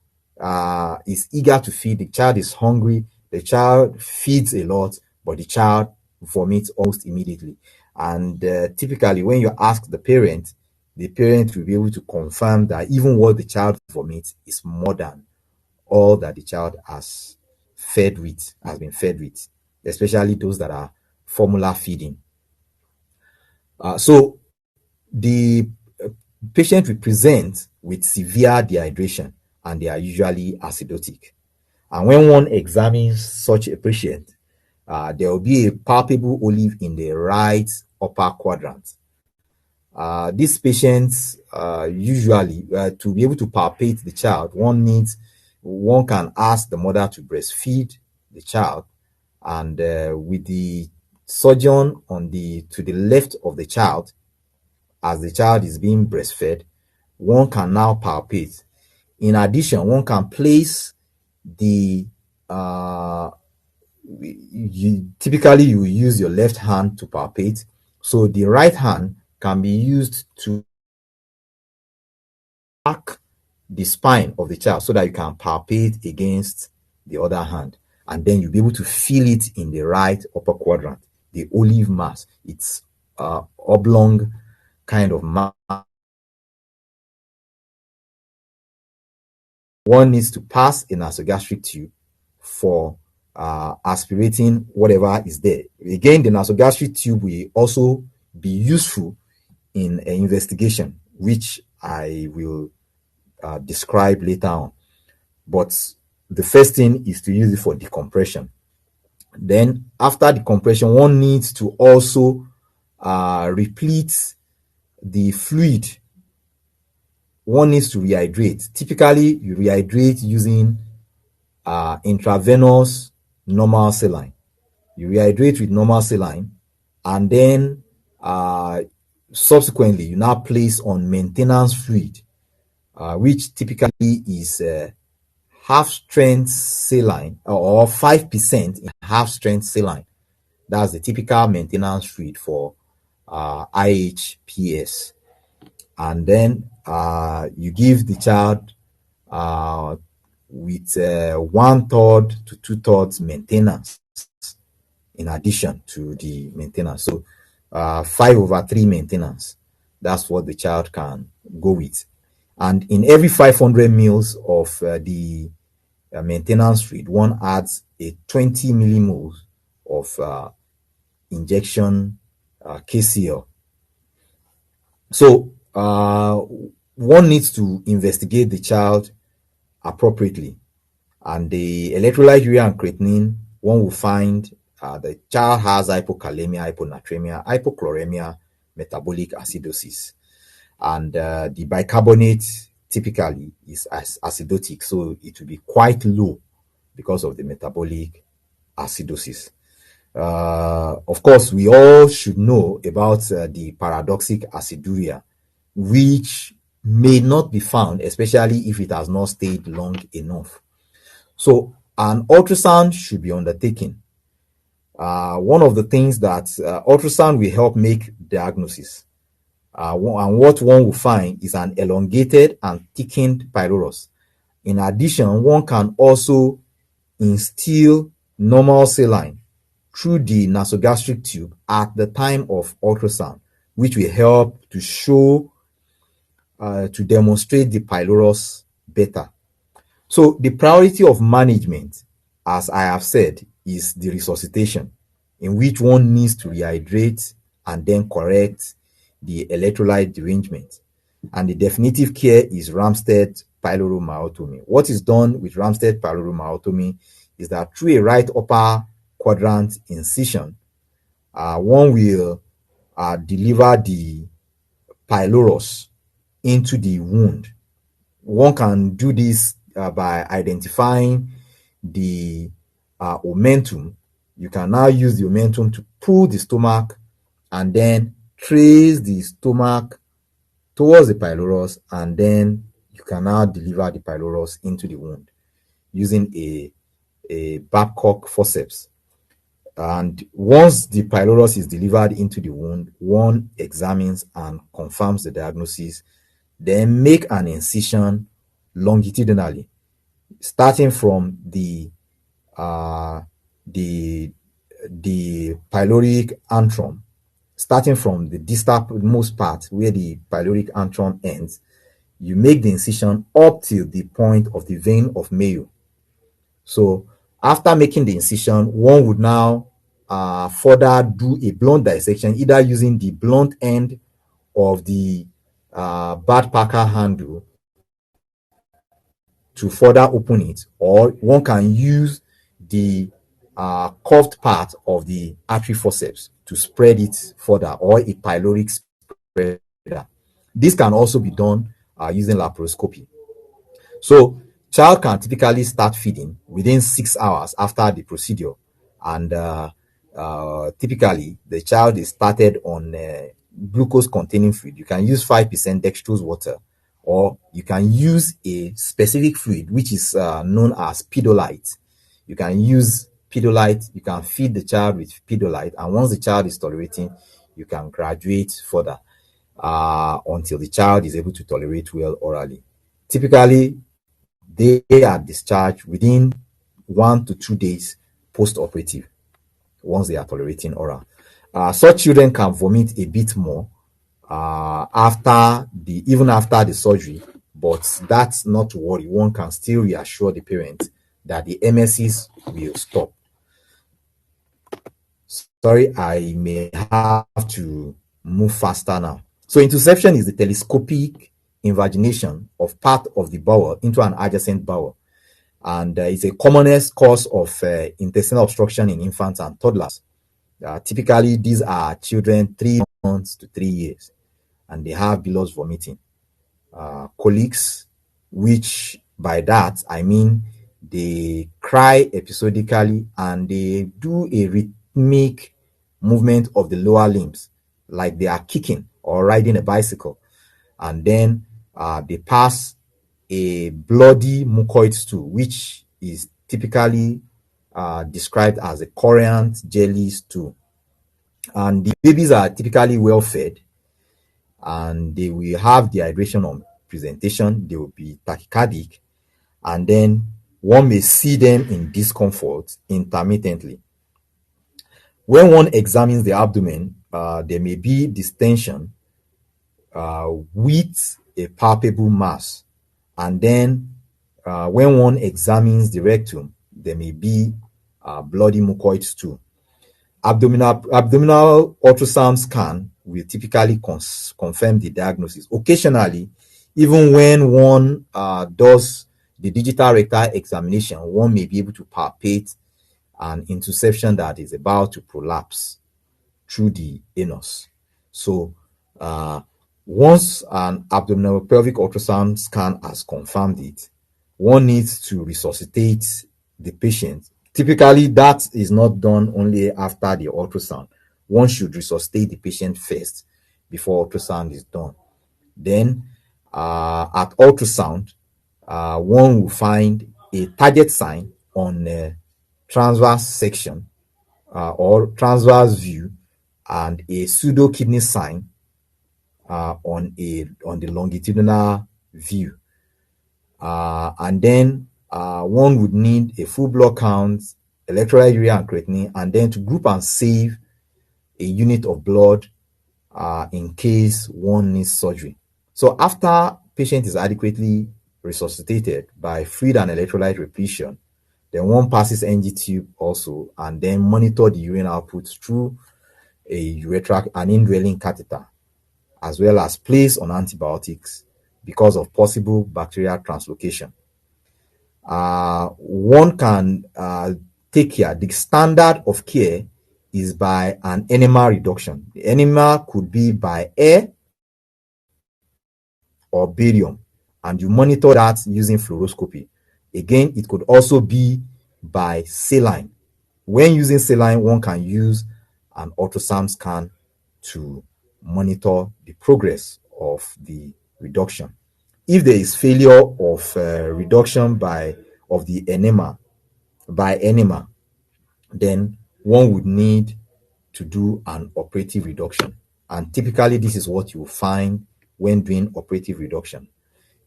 is eager to feed. The child is hungry. The child feeds a lot, but the child vomits almost immediately. And typically, when you ask the parent will be able to confirm that even what the child vomits is more than all that the child has been fed with, especially those that are formula feeding. So the patient will present with severe dehydration, and they are usually acidotic. And when one examines such a patient, there will be a palpable olive in the right upper quadrant. These patients usually, to be able to palpate the child, one can ask the mother to breastfeed the child, and with the surgeon to the left of the child, as the child is being breastfed, one can now palpate. In addition, one can place the typically you use your left hand to palpate, so the right hand can be used to back the spine of the child so that you can palpate against the other hand, and then you'll be able to feel it in the right upper quadrant, the olive mass. It's oblong kind of mass. One needs to pass a nasogastric tube for aspirating whatever is there. Again, the nasogastric tube will also be useful in an investigation, which I will describe later on. But the first thing is to use it for decompression. Then after decompression, one needs to also replete the fluid. One needs to rehydrate. Typically, you rehydrate using intravenous normal saline. You rehydrate with normal saline, and then subsequently you now place on maintenance fluid, which typically is half strength saline or 5% in half strength saline. That's the typical maintenance fluid for IHPS. And then you give the child with 1/3 to 2/3 maintenance in addition to the maintenance. So 5/3 maintenance. That's what the child can go with. And in every 500 mils of the maintenance fluid, one adds a 20 millimoles of injection KCl. So one needs to investigate the child appropriately, and the electrolyte urea and creatinine, one will find the child has hypokalemia, hyponatremia, hypochloremia, metabolic acidosis, and the bicarbonate typically is acidotic, so it will be quite low because of the metabolic acidosis. Of course, we all should know about the paradoxic aciduria, which may not be found, especially if it has not stayed long enough. So, an ultrasound should be undertaken. One of the things that ultrasound will help make diagnosis. And what one will find is an elongated and thickened pylorus. In addition, one can also instill normal saline through the nasogastric tube at the time of ultrasound, which will help to show, to demonstrate the pylorus better. So the priority of management, as I have said, is the resuscitation, in which one needs to rehydrate and then correct the electrolyte derangement. And the definitive care is Ramstead pyloromyotomy. What is done with Ramstead pyloromyotomy is that through a right upper quadrant incision, one will deliver the pylorus into the wound. One can do this by identifying the omentum. You can now use the omentum to pull the stomach and then trace the stomach towards the pylorus, and then you can now deliver the pylorus into the wound using a Babcock forceps. And once the pylorus is delivered into the wound, one examines and confirms the diagnosis, then make an incision longitudinally, starting from the pyloric antrum, starting from the distal most part where the pyloric antrum ends. You make the incision up till the point of the vein of Mayo. So after making the incision, one would now further do a blunt dissection, either using the blunt end of the Bad Parker handle to further open it, or one can use the curved part of the artery forceps to spread it further, or a pyloric spreader. This can also be done using laparoscopy. So child can typically start feeding within 6 hours after the procedure, and typically the child is started on glucose containing fluid. You can use 5% dextrose water, or you can use a specific fluid which is known as Paediatic. You can use Paediatic. You can feed the child with Paediatic, and once the child is tolerating, you can graduate further until the child is able to tolerate well orally. Typically, they are discharged within 1 to 2 days post-operative once they are tolerating oral. Such children can vomit a bit more even after the surgery, but that's not to worry. One can still reassure the parent that the emesis will stop. Sorry, I may have to move faster now. So intussusception is the telescopic invagination of part of the bowel into an adjacent bowel, and it's a commonest cause of intestinal obstruction in infants and toddlers. Typically, these are children 3 months to 3 years, and they have bilous vomiting, colics, which by that I mean they cry episodically and they do a rhythmic movement of the lower limbs like they are kicking or riding a bicycle, and then they pass a bloody mucoid stool, which is typically described as a coriant jelly stool. And the babies are typically well fed, and they will have dehydration on presentation. They will be tachycardic, and then one may see them in discomfort intermittently. When one examines the abdomen, there may be distension with a palpable mass, and then when one examines the rectum, there may be bloody mucoid stool. Abdominal ultrasound scan will typically confirm the diagnosis. Occasionally, even when one does the digital rectal examination, one may be able to palpate an intussusception that is about to prolapse through the anus. So Once an abdominal pelvic ultrasound scan has confirmed it, one needs to resuscitate the patient. Typically, that is not done only after the ultrasound. One should resuscitate the patient first before ultrasound is done. Then, at ultrasound, one will find a target sign on a transverse section or transverse view and a pseudo kidney sign on the longitudinal view. And then one would need a full blood count, electrolyte, urea, and creatinine, and then to group and save a unit of blood in case one needs surgery. So after patient is adequately resuscitated by fluid and electrolyte repletion, then one passes NG tube also, and then monitor the urine output through an indwelling catheter, as well as place on antibiotics because of possible bacterial translocation. One can take care. The standard of care is by an enema reduction. The enema could be by air or barium, and you monitor that using fluoroscopy. Again, it could also be by saline. When using saline, one can use an ultrasound scan to monitor the progress of the reduction. If there is failure of reduction of the enema by enema, then one would need to do an operative reduction. And typically, this is what you will find when doing operative reduction.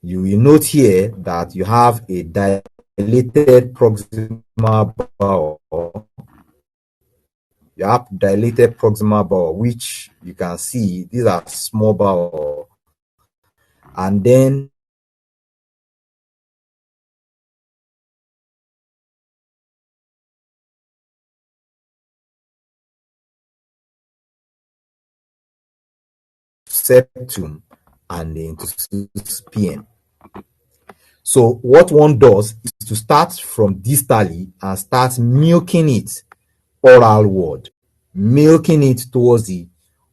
You will note here that you have a dilated proximal bowel. You have dilated proximal bowel, which you can see these are small bowel, and then septum and into PN. So what one does is to start from distally and start milking it oralward, milking it towards the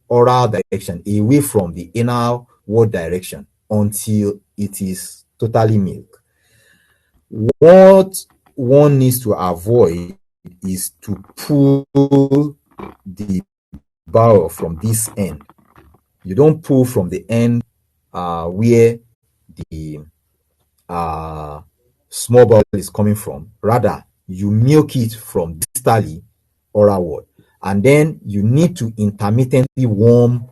oral direction, away from the anal ward direction until it is totally milked. What one needs to avoid is to pull the bowel from this end. You don't pull from the end where the small bowel is coming from. Rather, you milk it from distally oralward, and then you need to intermittently warm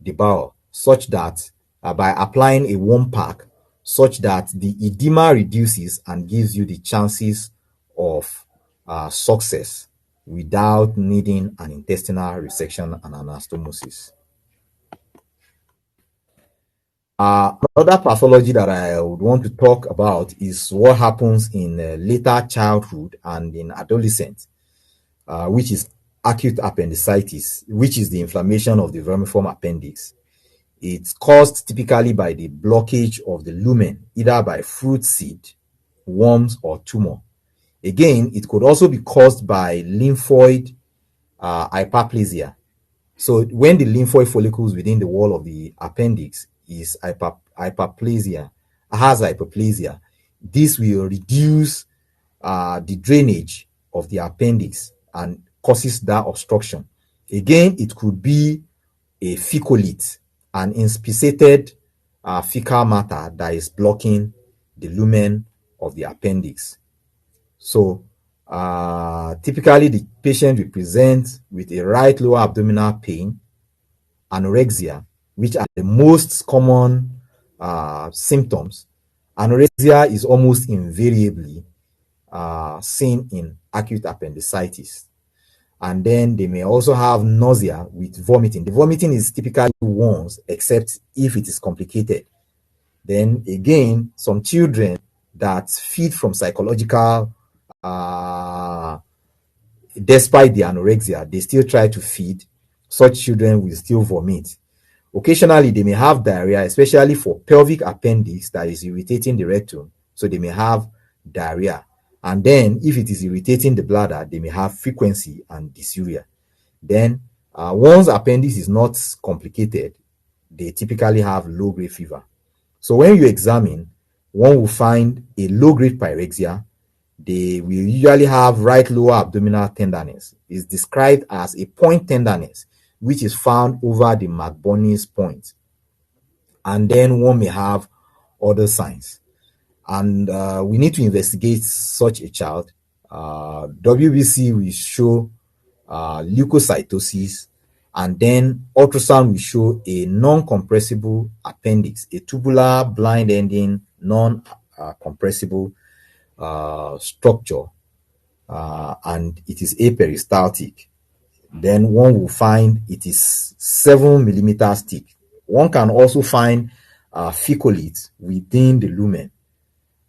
the bowel such that by applying a warm pack, such that the edema reduces and gives you the chances of success without needing an intestinal resection and anastomosis. Another pathology that I would want to talk about is what happens in later childhood and in adolescence, which is acute appendicitis, which is the inflammation of the vermiform appendix. It's caused typically by the blockage of the lumen, either by fruit seed, worms, or tumor. Again, it could also be caused by lymphoid hyperplasia. So when the lymphoid follicles within the wall of the appendix is hyperplasia, this will reduce the drainage of the appendix and causes that obstruction. Again, it could be a fecolite, an inspissated fecal matter that is blocking the lumen of the appendix. So typically the patient will present with a right lower abdominal pain, anorexia, which are the most common symptoms. Anorexia is almost invariably seen in acute appendicitis. And then they may also have nausea with vomiting. The vomiting is typically once, except if it is complicated. Then again, some children that feed from psychological, despite the anorexia, they still try to feed. Such children will still vomit. Occasionally, they may have diarrhea, especially for pelvic appendix that is irritating the rectum. So they may have diarrhea. And then, if it is irritating the bladder, they may have frequency and dysuria. Then, once appendix is not complicated, they typically have low-grade fever. So when you examine, one will find a low-grade pyrexia. They will usually have right lower abdominal tenderness. It's described as a point tenderness, which is found over the McBurney's point. And then one may have other signs. And we need to investigate such a child. WBC will show leukocytosis, and then ultrasound will show a non-compressible appendix, a tubular blind ending non-compressible structure, and it is aperistaltic. Then one will find it is 7 millimeters thick. One can also find ficolite within the lumen,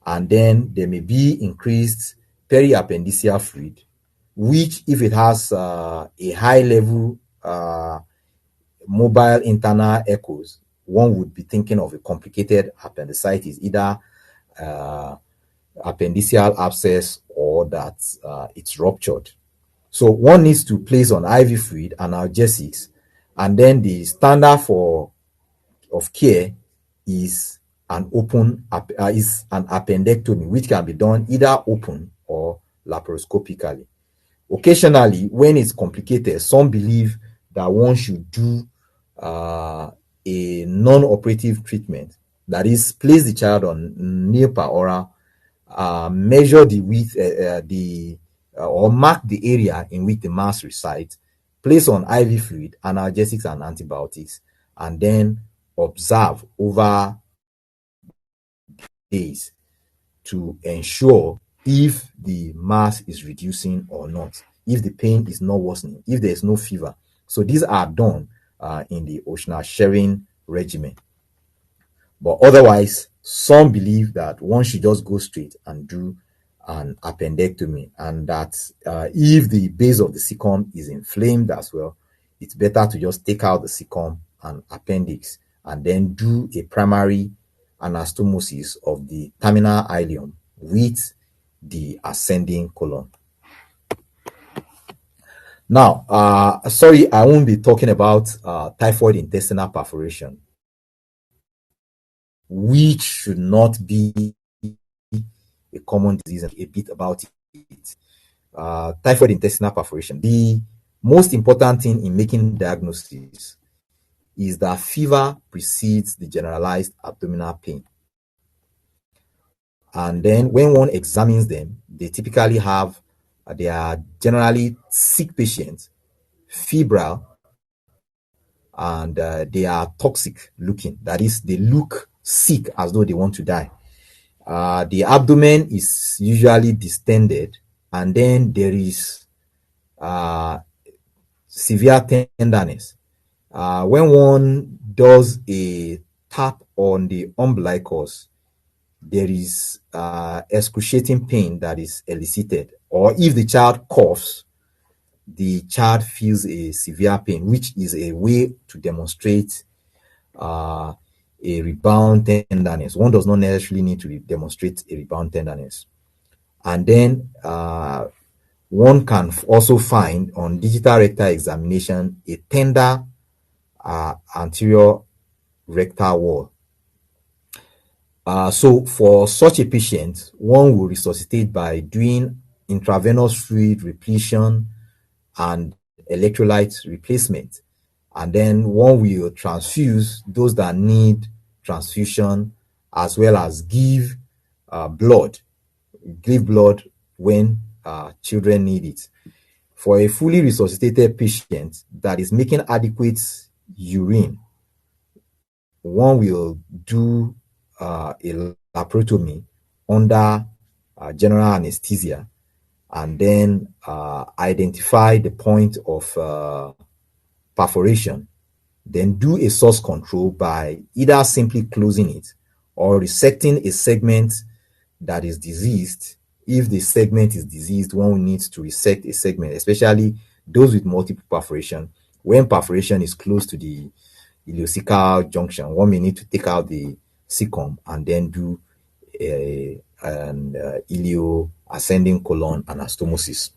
and then there may be increased periappendiceal fluid, which, if it has a high level mobile internal echoes, one would be thinking of a complicated appendicitis, either appendiceal abscess or that it's ruptured. So one needs to place on IV fluid, analgesics, and then the standard of care is an appendectomy, which can be done either open or laparoscopically. Occasionally, when it's complicated, some believe that one should do a non-operative treatment, that is, place the child on near per oral, measure the width, or mark the area in which the mass resides, place on IV fluid, analgesics, and antibiotics, and then observe over days to ensure if the mass is reducing or not, if the pain is not worsening, if there is no fever. So these are done in the Ochsner sharing regimen. But otherwise, some believe that one should just go straight and do an appendectomy, and that if the base of the cecum is inflamed as well, it's better to just take out the cecum and appendix and then do a primary anastomosis of the terminal ileum with the ascending colon. Now, sorry, I won't be talking about typhoid intestinal perforation, which should not be a common disease. A bit about it. Typhoid intestinal perforation. The most important thing in making diagnosis is that fever precedes the generalized abdominal pain. And then when one examines them, they typically have, they are generally sick patients, febrile, and they are toxic looking. That is, they look sick as though they want to die. The abdomen is usually distended, and then there is severe tenderness. When one does a tap on the umbilicus, there is excruciating pain that is elicited. Or if the child coughs, the child feels a severe pain, which is a way to demonstrate a rebound tenderness. One does not necessarily need to demonstrate a rebound tenderness. And then one can also find on digital rectal examination a tender anterior rectal wall. So for such a patient, one will resuscitate by doing intravenous fluid repletion and electrolyte replacement. And then one will transfuse those that need transfusion, as well as give blood when children need it. For a fully resuscitated patient that is making adequate urine, one will do a laparotomy under general anesthesia, and then identify the point of perforation, then do a source control by either simply closing it or resecting a segment that is diseased. If the segment is diseased, one needs to resect a segment, especially those with multiple perforation. When perforation is close to the ileocecal junction, one may need to take out the cecum and then do an ileo ascending colon anastomosis.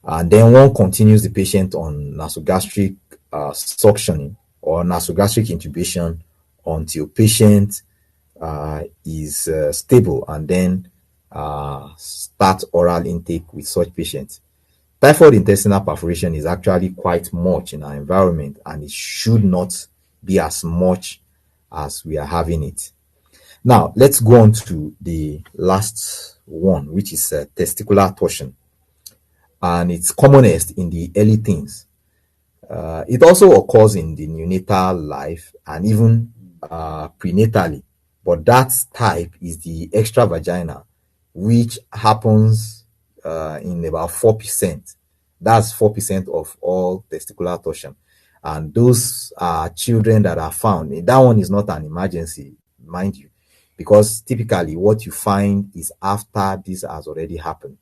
And then one continues the patient on nasogastric suctioning or nasogastric intubation until patient is stable, and then start oral intake with such patients. Typhoid intestinal perforation is actually quite much in our environment, and it should not be as much as we are having it. Now, let's go on to the last one, which is testicular torsion, and it's commonest in the early teens. It also occurs in the neonatal life and even prenatally, but that type is the extravaginal, which happens in about 4%. That's 4% of all testicular torsion. And those are children that are found. That one is not an emergency, mind you, because typically what you find is after this has already happened.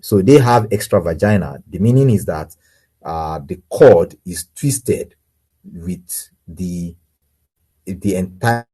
So they have extravagina. The meaning is that the cord is twisted with the entire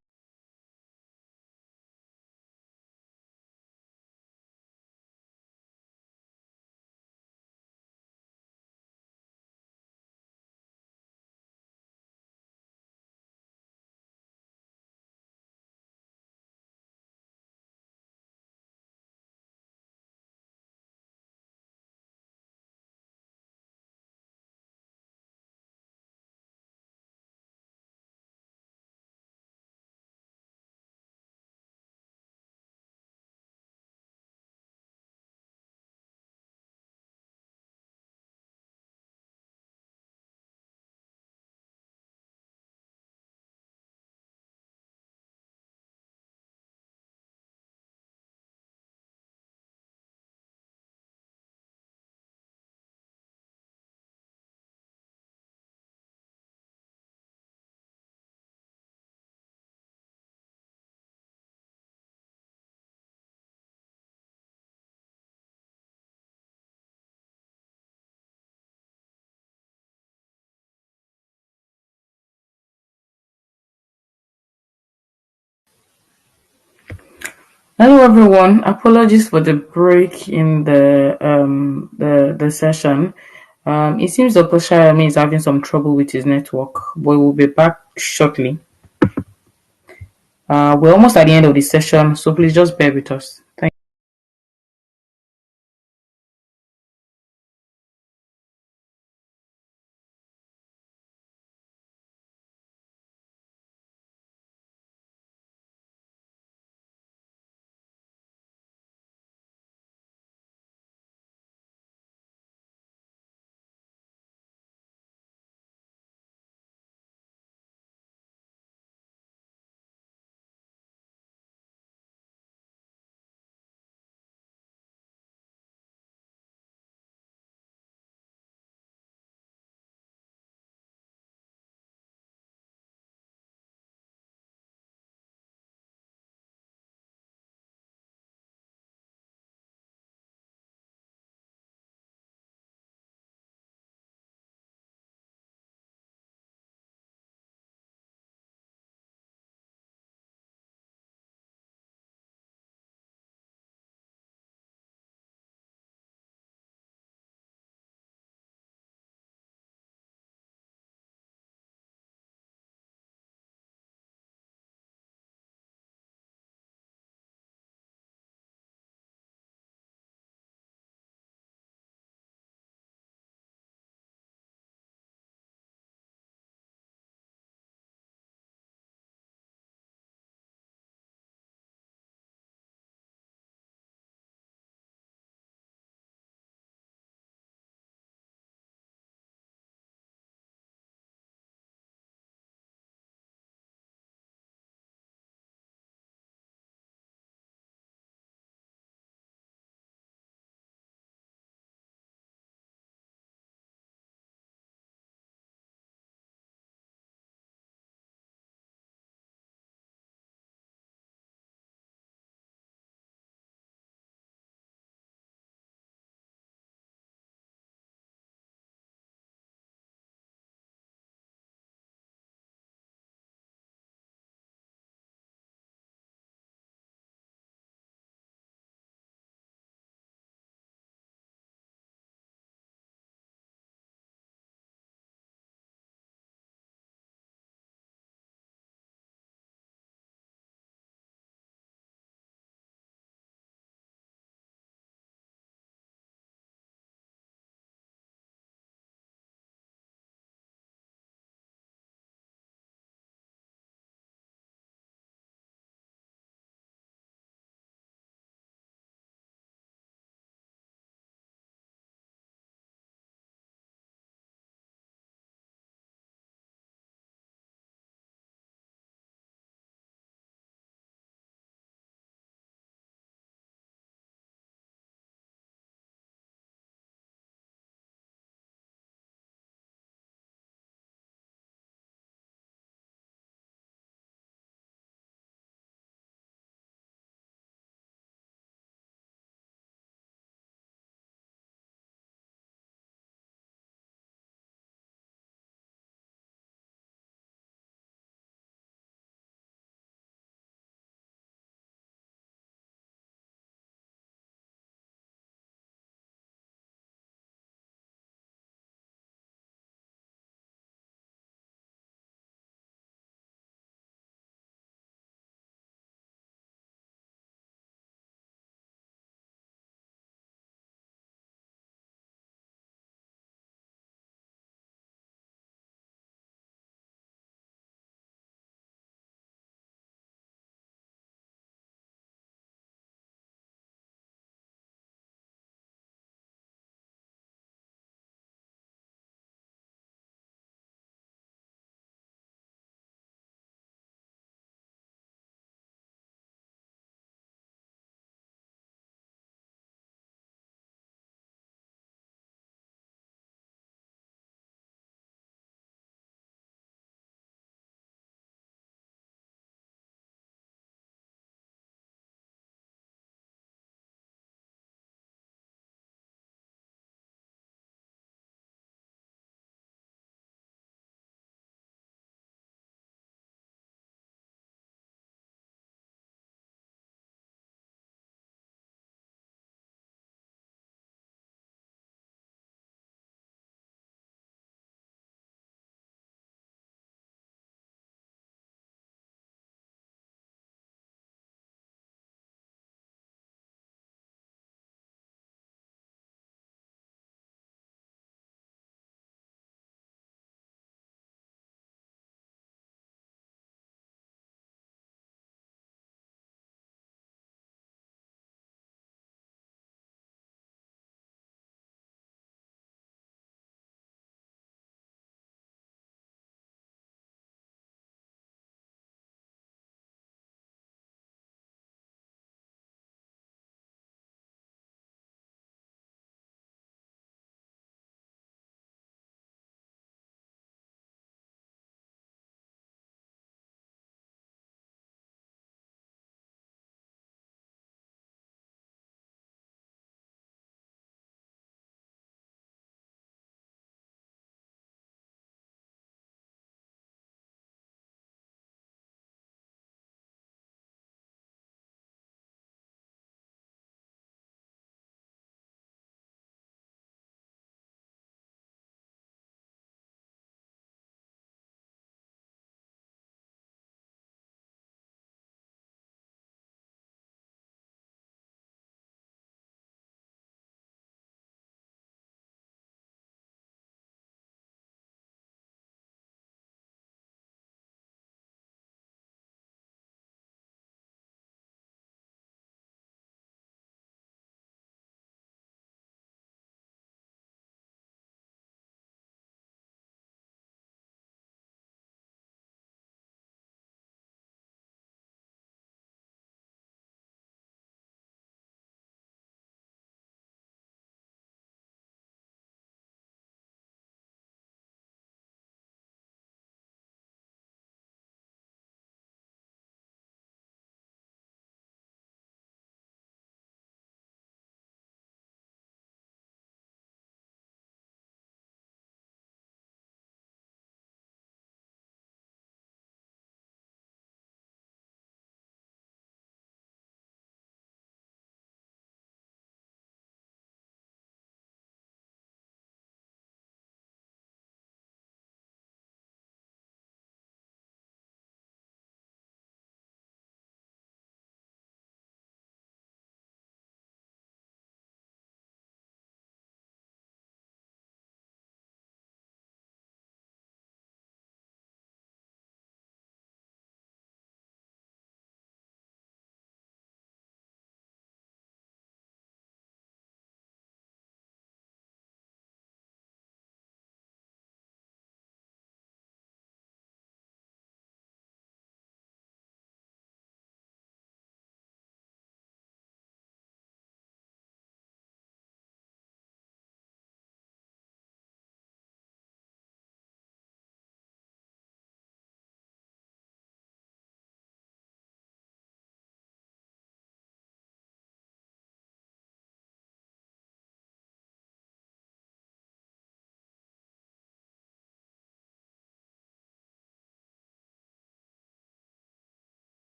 Hello everyone. Apologies for the break in the session. It seems Dr. Sayomi is having some trouble with his network, but we'll be back shortly. We're almost at the end of the session, so please just bear with us. Thank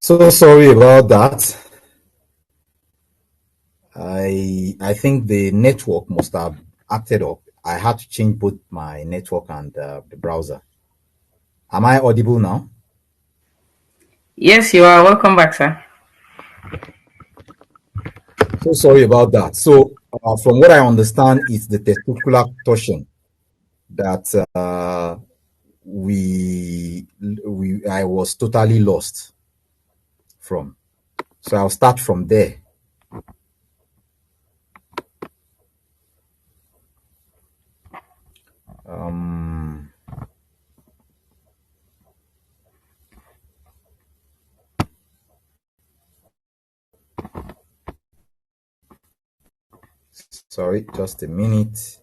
So sorry about that. I think the network must have acted up. I had to change both my network and the browser. Am I audible now? Yes, you are. Welcome back, sir. So sorry about that. So from what I understand, it's the testicular torsion that we I was totally lost from. So I'll start from there. Um, Sorry, just a minute.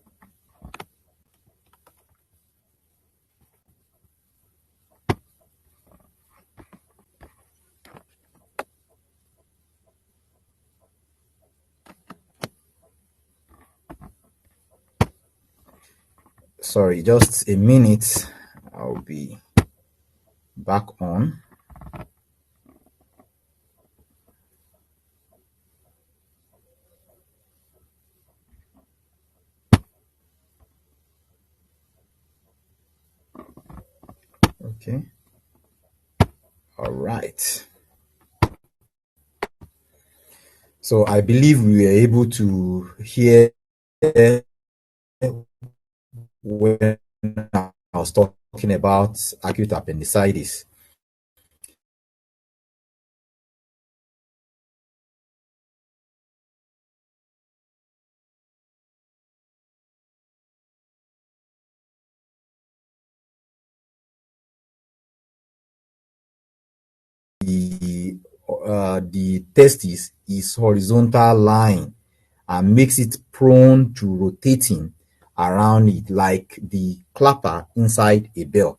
Sorry, just a minute. I'll be back on. Okay. All right. So I believe we were able to hear when I was talking about acute appendicitis. The testis is horizontal line and makes it prone to rotating around it like the clapper inside a bell.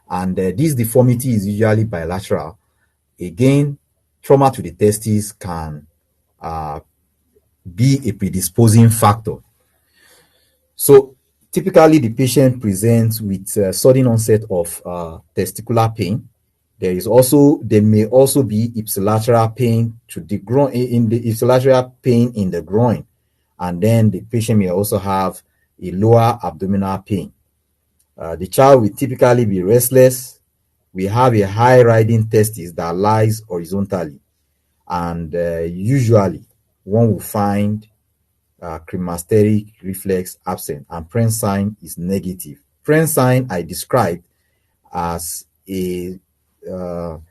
And this deformity is usually bilateral. Again, trauma to the testis can uh, be a predisposing factor. So typically the patient presents with sudden onset of testicular pain. There may also be ipsilateral pain to the groin, in the ipsilateral pain in the groin, and then the patient may also have a lower abdominal pain. The child will typically be restless. We have a high riding testis that lies horizontally, and usually one will find cremasteric reflex absent, and Pren sign is negative. Pren sign I described as the Pren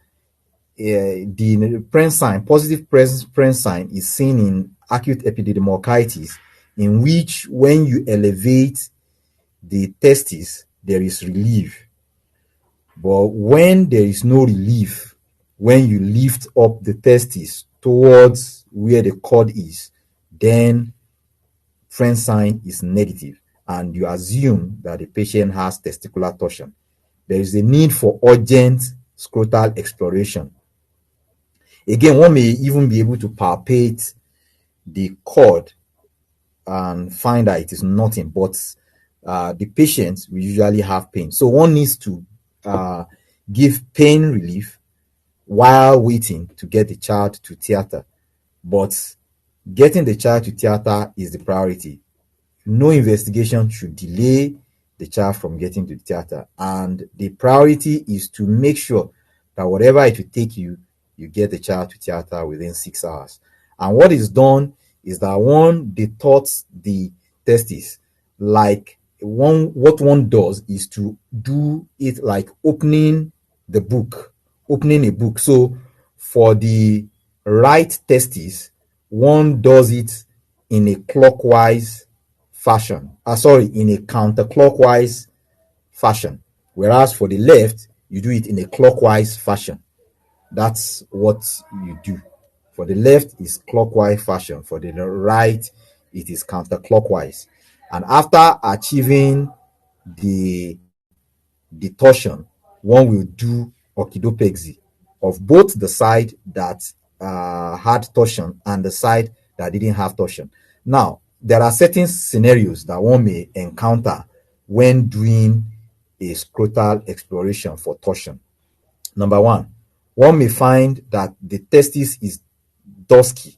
sign, positive Pren sign is seen in acute epididymocarditis, in which when you elevate the testis, there is relief. But when there is no relief, when you lift up the testis towards where the cord is, then Pren sign is negative, and you assume that the patient has testicular torsion. There is a need for urgent scrotal exploration. Again, one may even be able to palpate the cord and find that it is nothing, but the patient will usually have pain. So one needs to give pain relief while waiting to get the child to theater. But getting the child to theater is the priority. No investigation should delay the child from getting to the theater. And the priority is to make sure that whatever it will take you, you get the child to theater within 6 hours. And what is done is that one detorts the testis. What one does is to do it like opening a book. So for the right testis, one does it in a clockwise fashion. In a counterclockwise fashion. Whereas for the left, you do it in a clockwise fashion. That's what you do. For the left is clockwise fashion. For the right, it is counterclockwise. And after achieving the torsion, one will do orchidopexy of both the side that had torsion and the side that didn't have torsion. Now, there are certain scenarios that one may encounter when doing a scrotal exploration for torsion. Number one, one may find that the testis is dusky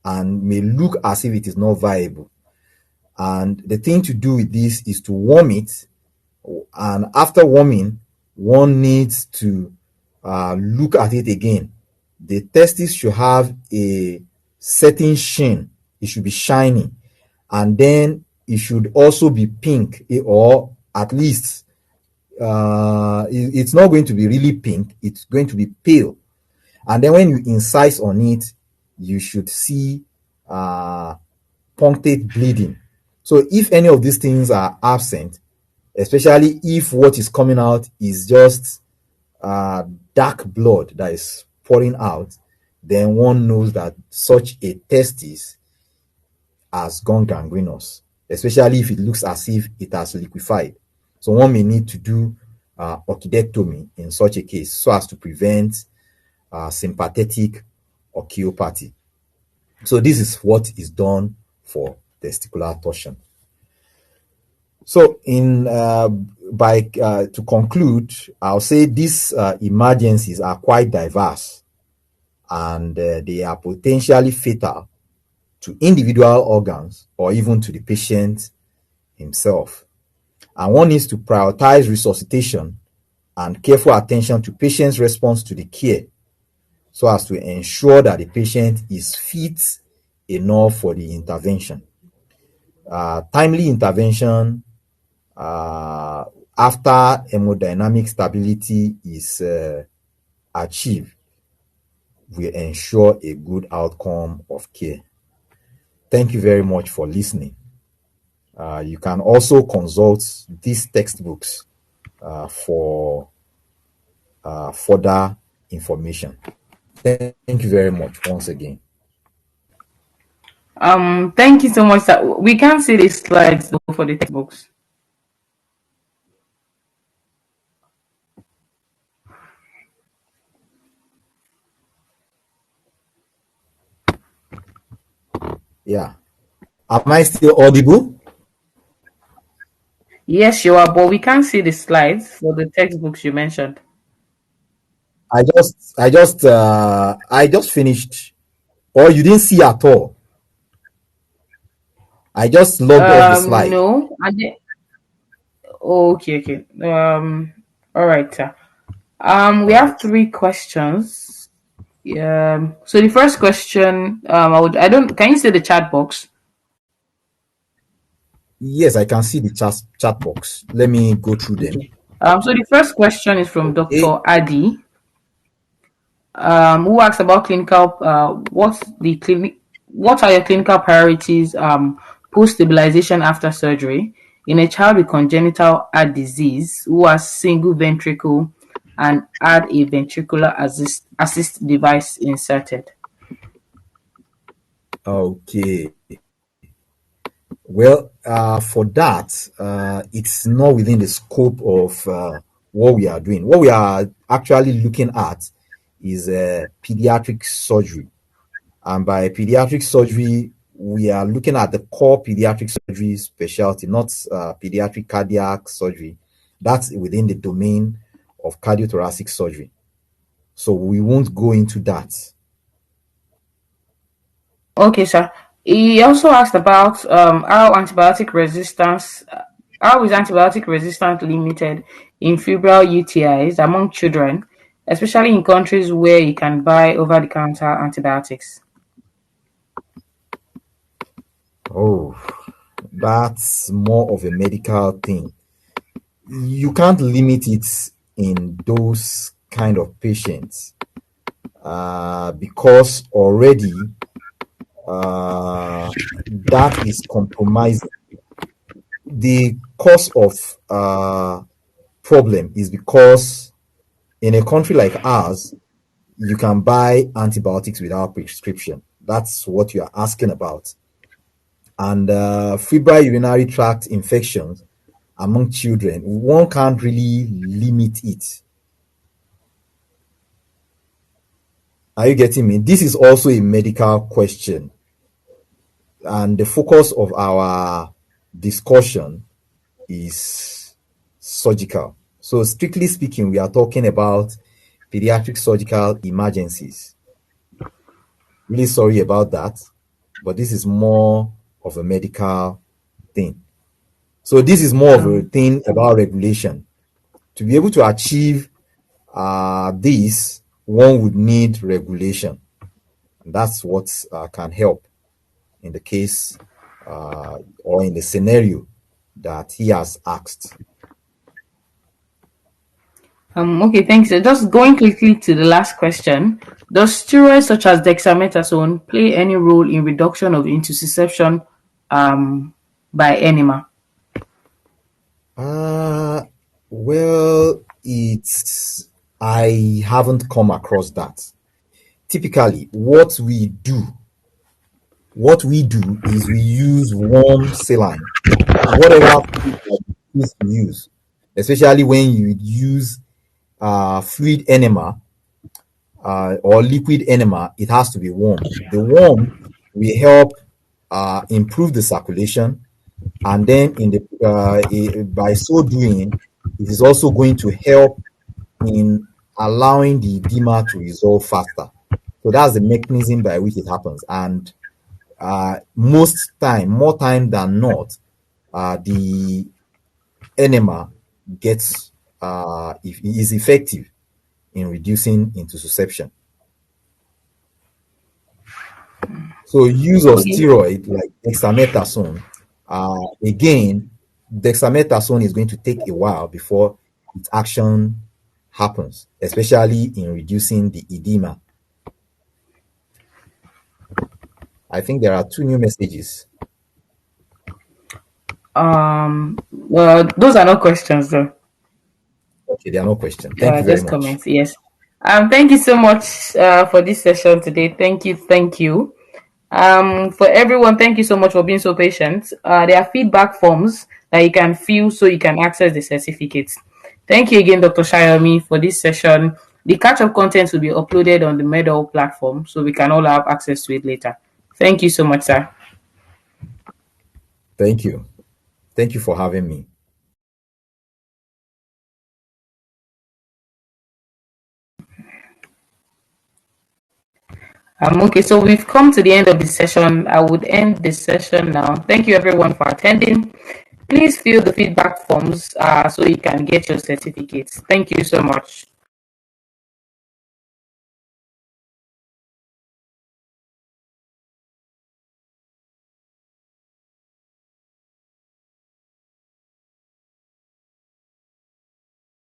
and may look as if it is not viable. And the thing to do with this is to warm it, and after warming, one needs to look at it again. The testis should have a certain sheen. It should be shiny, and then it should also be pink, or at least it's not going to be really pink. It's going to be pale. And then when you incise on it, you should see punctate bleeding. So if any of these things are absent, especially if what is coming out is just dark blood that is pouring out, then one knows that such a testis has gone gangrenous, especially if it looks as if it has liquefied. So one may need to do orchidectomy in such a case so as to prevent sympathetic osteopathy. So this is what is done for testicular torsion. So to conclude, I'll say these emergencies are quite diverse, and they are potentially fatal to individual organs or even to the patient himself. And one needs to prioritize resuscitation and careful attention to patient's response to the care so as to ensure that the patient is fit enough for the intervention. Timely intervention after hemodynamic stability is achieved will ensure a good outcome of care. Thank you very much for listening. You can also consult these textbooks for further information. Thank you very much once again. Thank you so much, sir. We can't see the slides though for the textbooks. Yeah. Am I still audible? Yes, you are, but we can't see the slides for the textbooks you mentioned. I just finished, or you didn't see at all. I just logged off the slide. No. Okay. All right, sir. We have 3 questions. So the first question, can you see the chat box? Yes, I can see the chat box. Let me go through them. Okay. So the first question is from Dr. Adi, who asks about clinical. What are your clinical priorities post stabilization after surgery in a child with congenital heart disease who has single ventricle and had a ventricular assist device inserted? Okay. Well, for that, it's not within the scope of what we are doing. What we are actually looking at is pediatric surgery. And by pediatric surgery, we are looking at the core pediatric surgery specialty, not pediatric cardiac surgery. That's within the domain of cardiothoracic surgery. So we won't go into that. Okay, sir. He also asked about how is antibiotic resistance limited in febrile UTIs among children, especially in countries where you can buy over-the-counter antibiotics? Oh, that's more of a medical thing. You can't limit it in those kind of patients because already that is compromising. The cause of problem is because in a country like ours, you can buy antibiotics without prescription. That's what you are asking about. And febrile urinary tract infections among children, one can't really limit it. Are you getting me? This is also a medical question. And the focus of our discussion is surgical. So strictly speaking, we are talking about pediatric surgical emergencies. Really sorry about that, but this is more of a medical thing. So this is more of a thing about regulation. To be able to achieve this, one would need regulation. And that's what can help in the case or in the scenario that he has asked. Okay, thanks. Just going quickly to the last question. Does steroids such as dexamethasone play any role in reduction of intussusception by enema? Well, I haven't come across that. Typically, what we do is we use warm saline, whatever we use, especially when you use fluid enema or liquid enema, it has to be warm. The warm will help improve the circulation, and then by so doing, it is also going to help in allowing the edema to resolve faster. So that's the mechanism by which it happens. And more time than not, the enema is effective in reducing intussusception. So use of steroid like dexamethasone, again, dexamethasone is going to take a while before its action happens, especially in reducing the edema. I think there are 2 new messages. Well, those are no questions though. Okay, there are no questions. Thank you very Just much. comments, yes. Thank you so much for this session today. Thank you. For everyone, thank you so much for being so patient. There are feedback forms that you can fill so you can access the certificates. Thank you again, Dr. Sayomi, for this session. The catch-up content will be uploaded on the Medal platform so we can all have access to it later. Thank you so much, sir. Thank you. Thank you for having me. Okay, so we've come to the end of the session. I would end the session now. Thank you everyone for attending. Please fill the feedback forms so you can get your certificates. Thank you so much.